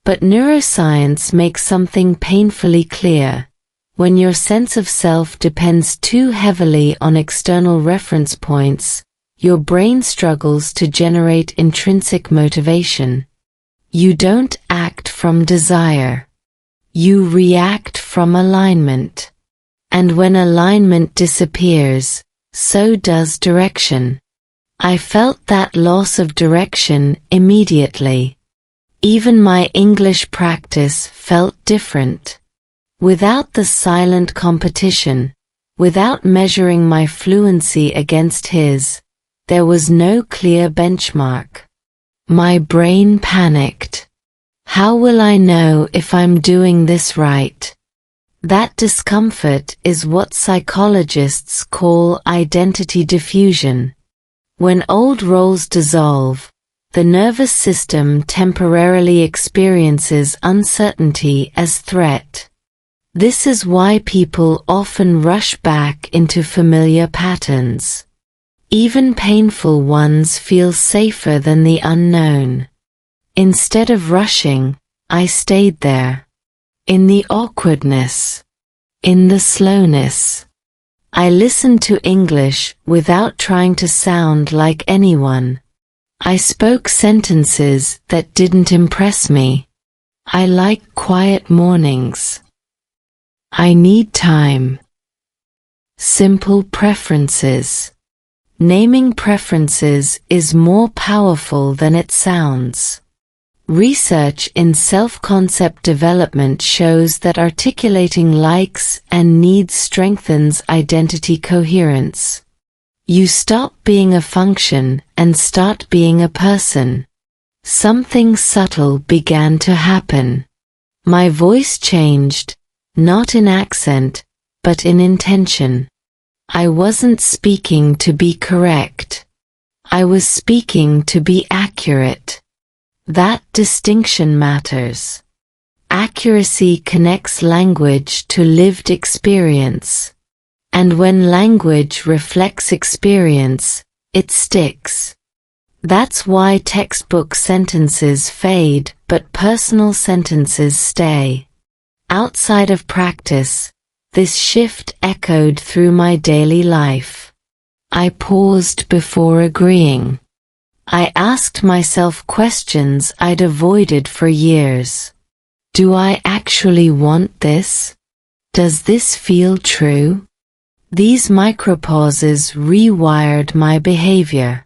But neuroscience makes something painfully clear. When your sense of self depends too heavily on external reference points, your brain struggles to generate intrinsic motivation. You don't act from desire. You react from alignment. And when alignment disappears, so does direction. I felt that loss of direction immediately. Even my English practice felt different. Without the silent competition, without measuring my fluency against his, there was no clear benchmark. My brain panicked. How will I know if I'm doing this right? That discomfort is what psychologists call identity diffusion. When old roles dissolve, the nervous system temporarily experiences uncertainty as threat. This is why people often rush back into familiar patterns. Even painful ones feel safer than the unknown. Instead of rushing, I stayed there. In the awkwardness. In the slowness. I listened to English without trying to sound like anyone. I spoke sentences that didn't impress me. I like quiet mornings. I need time. Simple preferences. Naming preferences is more powerful than it sounds. Research in self-concept development shows that articulating likes and needs strengthens identity coherence. You stop being a function and start being a person. Something subtle began to happen. My voice changed, not in accent, but in intention. I wasn't speaking to be correct. I was speaking to be accurate. That distinction matters. Accuracy connects language to lived experience. And when language reflects experience, it sticks. That's why textbook sentences fade, but personal sentences stay. Outside of practice, this shift echoed through my daily life. I paused before agreeing. I asked myself questions I'd avoided for years. Do I actually want this? Does this feel true? These micropauses rewired my behavior.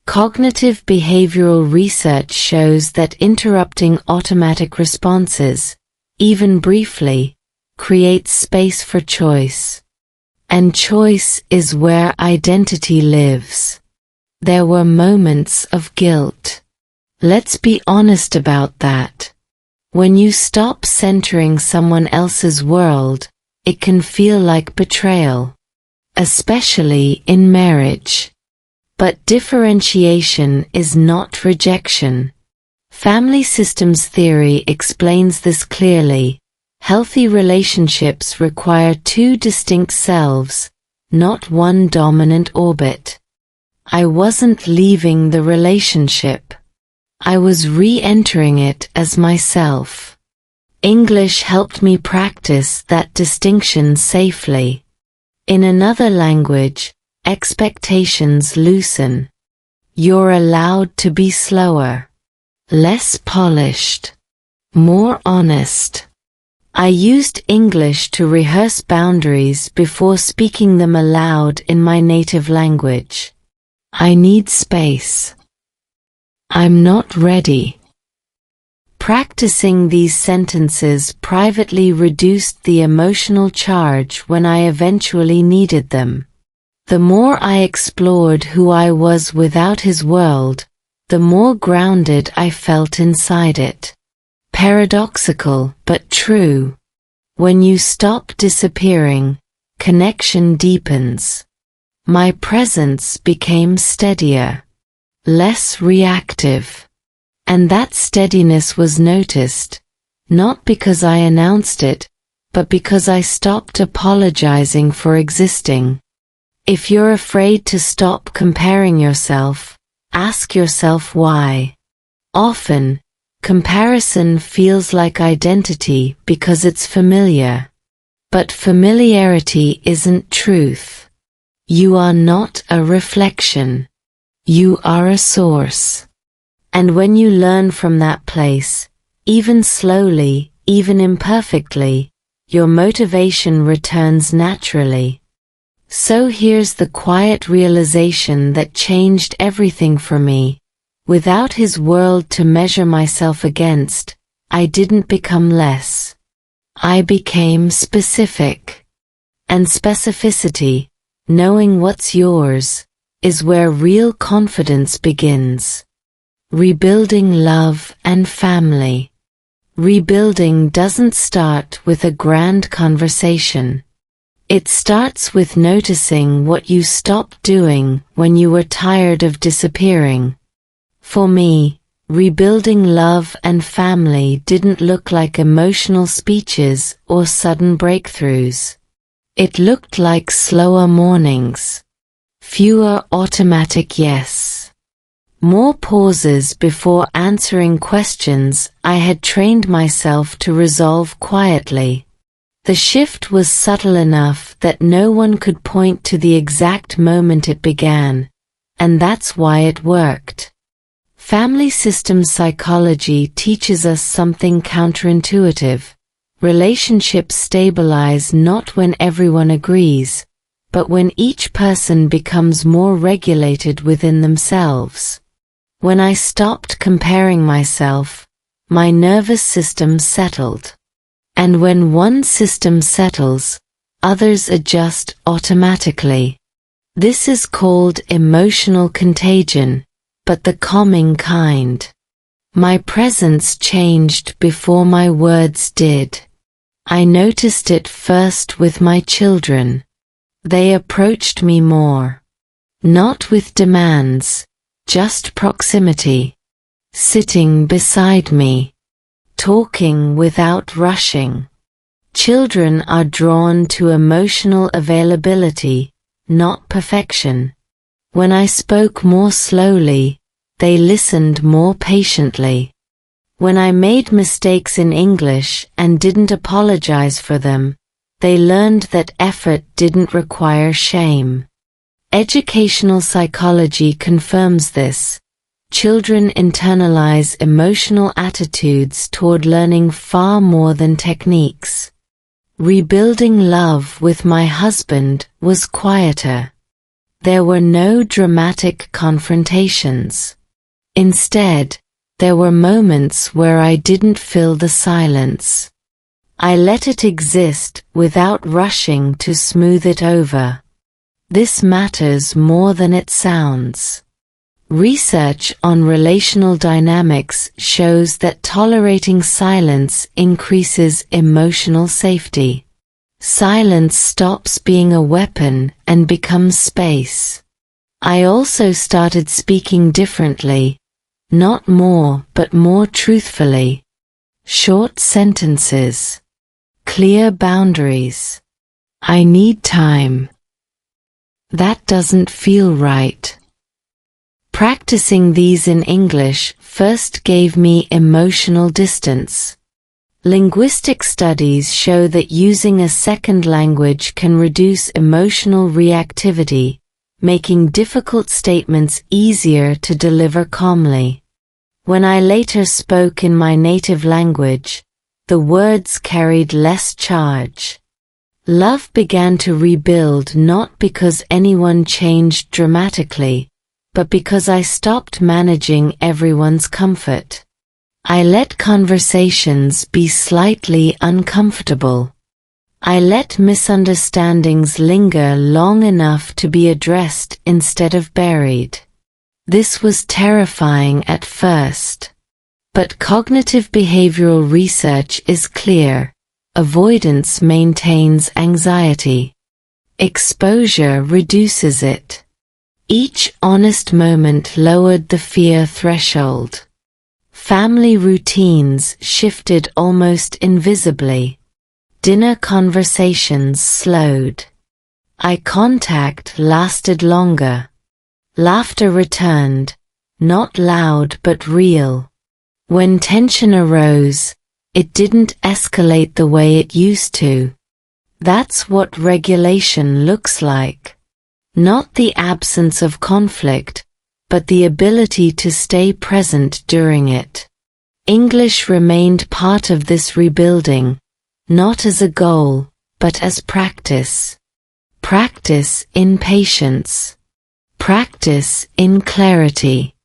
Cognitive behavioral research shows that interrupting automatic responses, even briefly, creates space for choice. And choice is where identity lives. There were moments of guilt. Let's be honest about that. When you stop centering someone else's world, it can feel like betrayal. Especially in marriage. But differentiation is not rejection. Family systems theory explains this clearly. Healthy relationships require two distinct selves, not one dominant orbit. I wasn't leaving the relationship. I was re-entering it as myself. English helped me practice that distinction safely. In another language, expectations loosen. You're allowed to be slower, less polished, more honest. I used English to rehearse boundaries before speaking them aloud in my native language. I need space. I'm not ready. Practicing these sentences privately reduced the emotional charge when I eventually needed them. The more I explored who I was without his world, the more grounded I felt inside it. Paradoxical, but true. When you stop disappearing, connection deepens. My presence became steadier, less reactive. And that steadiness was noticed, not because I announced it, but because I stopped apologizing for existing. If you're afraid to stop comparing yourself, ask yourself why. Often, comparison feels like identity because it's familiar. But familiarity isn't truth. You are not a reflection. You are a source. And when you learn from that place, even slowly, even imperfectly, your motivation returns naturally. So here's the quiet realization that changed everything for me. Without his world to measure myself against, I didn't become less. I became specific. And specificity, knowing what's yours, is where real confidence begins. Rebuilding love and family. Rebuilding doesn't start with a grand conversation. It starts with noticing what you stopped doing when you were tired of disappearing. For me, rebuilding love and family didn't look like emotional speeches or sudden breakthroughs. It looked like slower mornings. Fewer automatic yes. More pauses before answering questions I had trained myself to resolve quietly. The shift was subtle enough that no one could point to the exact moment it began, and that's why it worked. Family systems psychology teaches us something counterintuitive. Relationships stabilize not when everyone agrees, but when each person becomes more regulated within themselves. When I stopped comparing myself, my nervous system settled. And when one system settles, others adjust automatically. This is called emotional contagion, but the calming kind. My presence changed before my words did. I noticed it first with my children. They approached me more. Not with demands, just proximity. Sitting beside me. Talking without rushing. Children are drawn to emotional availability, not perfection. When I spoke more slowly, they listened more patiently. When I made mistakes in English and didn't apologize for them, they learned that effort didn't require shame. Educational psychology confirms this. Children internalize emotional attitudes toward learning far more than techniques. Rebuilding love with my husband was quieter. There were no dramatic confrontations. Instead, there were moments where I didn't fill the silence. I let it exist without rushing to smooth it over. This matters more than it sounds. Research on relational dynamics shows that tolerating silence increases emotional safety. Silence stops being a weapon and becomes space. I also started speaking differently, not more but more truthfully. Short sentences. Clear boundaries. I need time. That doesn't feel right. Practicing these in English first gave me emotional distance. Linguistic studies show that using a second language can reduce emotional reactivity, making difficult statements easier to deliver calmly. When I later spoke in my native language, the words carried less charge. Love began to rebuild not because anyone changed dramatically, but because I stopped managing everyone's comfort. I let conversations be slightly uncomfortable. I let misunderstandings linger long enough to be addressed instead of buried. This was terrifying at first. But cognitive behavioral research is clear: avoidance maintains anxiety. Exposure reduces it. Each honest moment lowered the fear threshold. Family routines shifted almost invisibly. Dinner conversations slowed. Eye contact lasted longer. Laughter returned, not loud but real. When tension arose, it didn't escalate the way it used to. That's what regulation looks like. Not the absence of conflict, but the ability to stay present during it. English remained part of this rebuilding, not as a goal, but as practice. Practice in patience. Practice in clarity.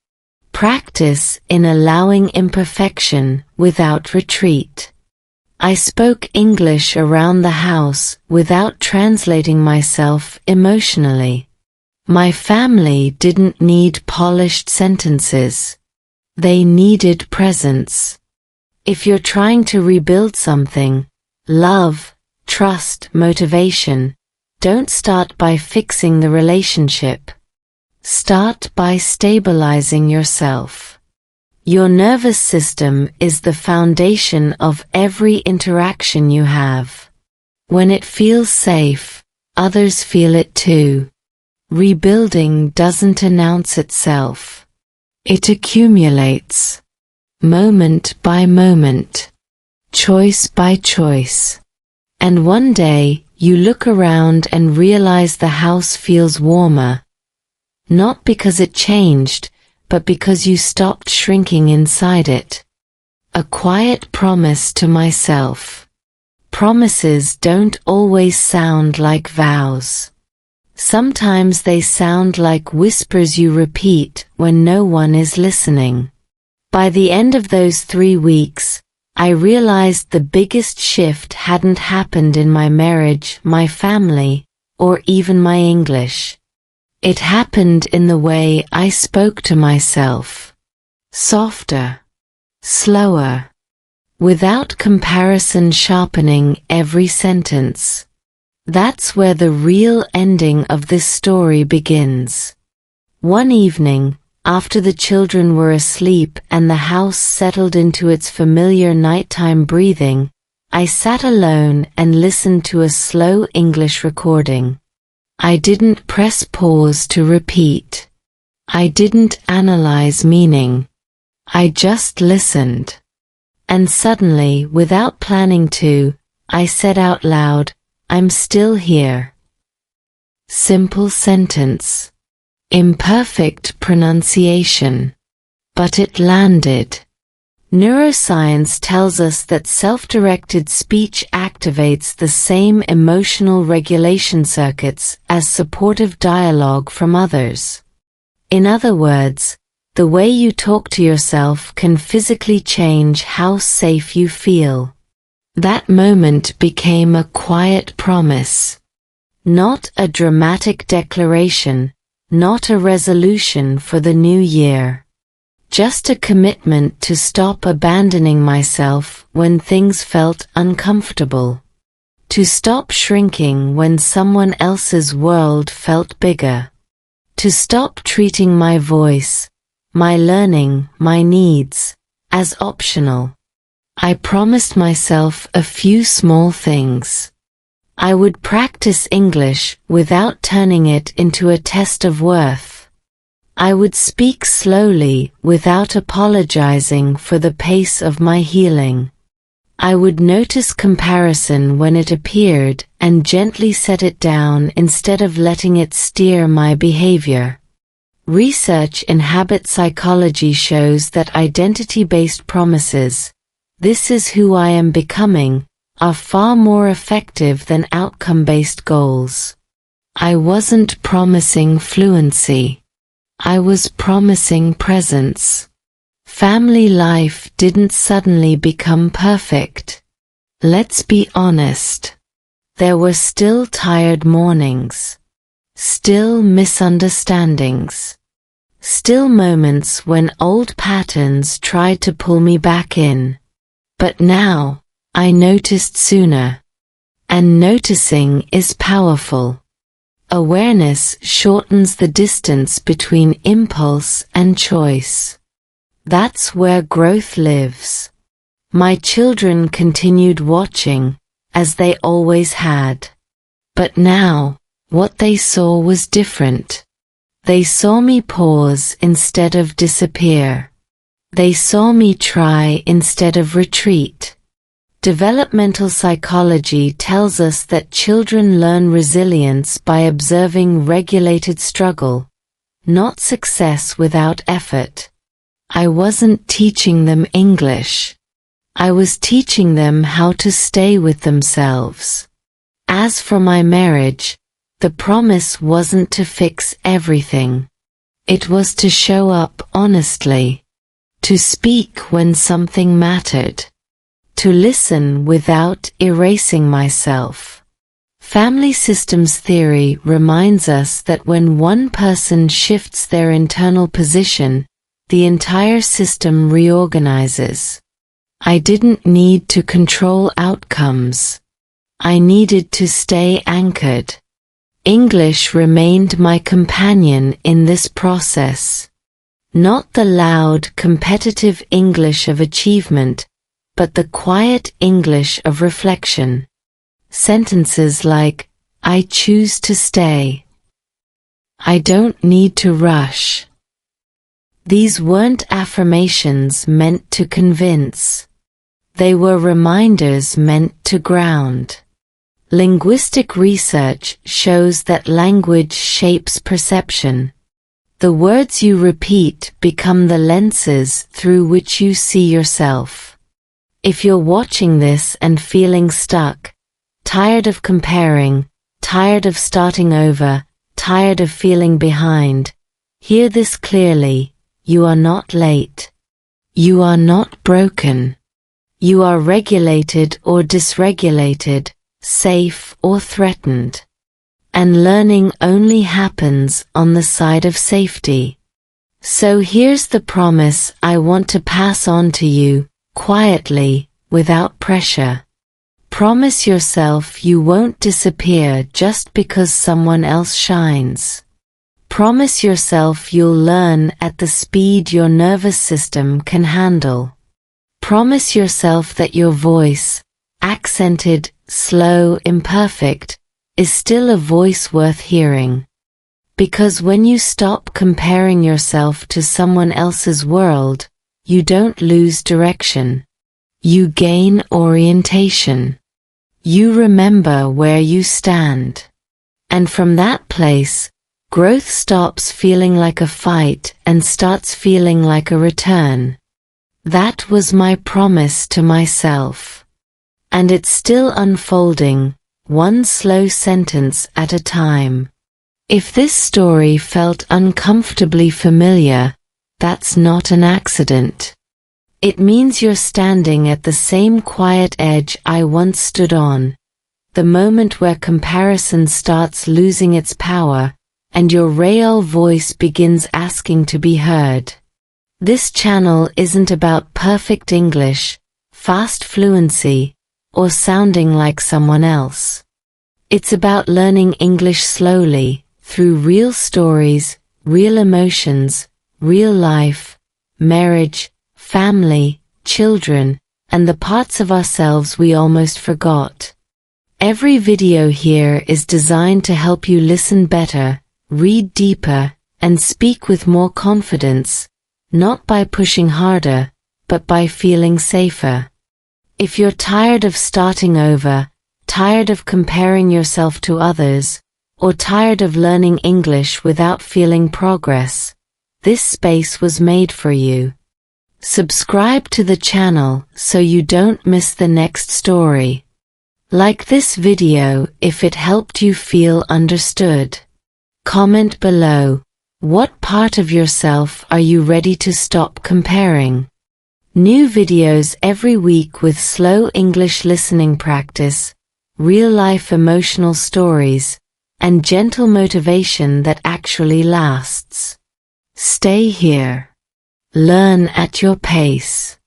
Practice in allowing imperfection without retreat. I spoke English around the house without translating myself emotionally. My family didn't need polished sentences. They needed presence. If you're trying to rebuild something, love, trust, motivation, don't start by fixing the relationship. Start by stabilizing yourself. Your nervous system is the foundation of every interaction you have. When it feels safe, others feel it too. Rebuilding doesn't announce itself. It accumulates. Moment by moment. Choice by choice. And one day, you look around and realize the house feels warmer. Not because it changed, but because you stopped shrinking inside it. A quiet promise to myself. Promises don't always sound like vows. Sometimes they sound like whispers you repeat when no one is listening. By the end of those 3 weeks, I realized the biggest shift hadn't happened in my marriage, my family, or even my English. It happened in the way I spoke to myself. Softer. Slower. Without comparison sharpening every sentence. That's where the real ending of this story begins. One evening, after the children were asleep and the house settled into its familiar nighttime breathing, I sat alone and listened to a slow English recording. I didn't press pause to repeat. I didn't analyze meaning. I just listened. And suddenly, without planning to, I said out loud, "I'm still here." Simple sentence. Imperfect pronunciation. But it landed. Neuroscience tells us that self-directed speech activates the same emotional regulation circuits as supportive dialogue from others. In other words, the way you talk to yourself can physically change how safe you feel. That moment became a quiet promise. Not a dramatic declaration, not a resolution for the new year. Just a commitment to stop abandoning myself when things felt uncomfortable. To stop shrinking when someone else's world felt bigger. To stop treating my voice, my learning, my needs, as optional. I promised myself a few small things. I would practice English without turning it into a test of worth. I would speak slowly without apologizing for the pace of my healing. I would notice comparison when it appeared and gently set it down instead of letting it steer my behavior. Research in habit psychology shows that identity-based promises, "This is who I am becoming," are far more effective than outcome-based goals. I wasn't promising fluency. I was promising presence. Family life didn't suddenly become perfect. Let's be honest. There were still tired mornings. Still misunderstandings. Still moments when old patterns tried to pull me back in. But now, I noticed sooner. And noticing is powerful. Awareness shortens the distance between impulse and choice. That's where growth lives. My children continued watching, as they always had. But now, what they saw was different. They saw me pause instead of disappear. They saw me try instead of retreat. Developmental psychology tells us that children learn resilience by observing regulated struggle, not success without effort. I wasn't teaching them English. I was teaching them how to stay with themselves. As for my marriage, the promise wasn't to fix everything. It was to show up honestly. To speak when something mattered. To listen without erasing myself. Family systems theory reminds us that when one person shifts their internal position, the entire system reorganizes. I didn't need to control outcomes. I needed to stay anchored. English remained my companion in this process. Not the loud, competitive English of achievement, but the quiet English of reflection. Sentences like, "I choose to stay." "I don't need to rush." These weren't affirmations meant to convince. They were reminders meant to ground. Linguistic research shows that language shapes perception. The words you repeat become the lenses through which you see yourself. If you're watching this and feeling stuck, tired of comparing, tired of starting over, tired of feeling behind, hear this clearly. You are not late. You are not broken. You are regulated or dysregulated, safe or threatened. And learning only happens on the side of safety. So here's the promise I want to pass on to you, quietly, without pressure. Promise yourself you won't disappear just because someone else shines. Promise yourself you'll learn at the speed your nervous system can handle. Promise yourself that your voice, accented, slow, imperfect, is still a voice worth hearing. Because when you stop comparing yourself to someone else's world, you don't lose direction. You gain orientation. You remember where you stand. And from that place, growth stops feeling like a fight and starts feeling like a return. That was my promise to myself. And it's still unfolding, one slow sentence at a time. If this story felt uncomfortably familiar, that's not an accident. It means you're standing at the same quiet edge I once stood on, the moment where comparison starts losing its power, and your real voice begins asking to be heard. This channel isn't about perfect English, fast fluency, or sounding like someone else. It's about learning English slowly, through real stories, real emotions, real life, marriage, family, children, and the parts of ourselves we almost forgot. Every video here is designed to help you listen better, read deeper, and speak with more confidence, not by pushing harder, but by feeling safer. If you're tired of starting over, tired of comparing yourself to others, or tired of learning English without feeling progress, this space was made for you. Subscribe to the channel so you don't miss the next story. Like this video if it helped you feel understood. Comment below, what part of yourself are you ready to stop comparing? New videos every week with slow English listening practice, real-life emotional stories, and gentle motivation that actually lasts. Stay here. Learn at your pace.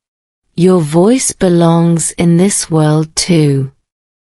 Your voice belongs in this world too.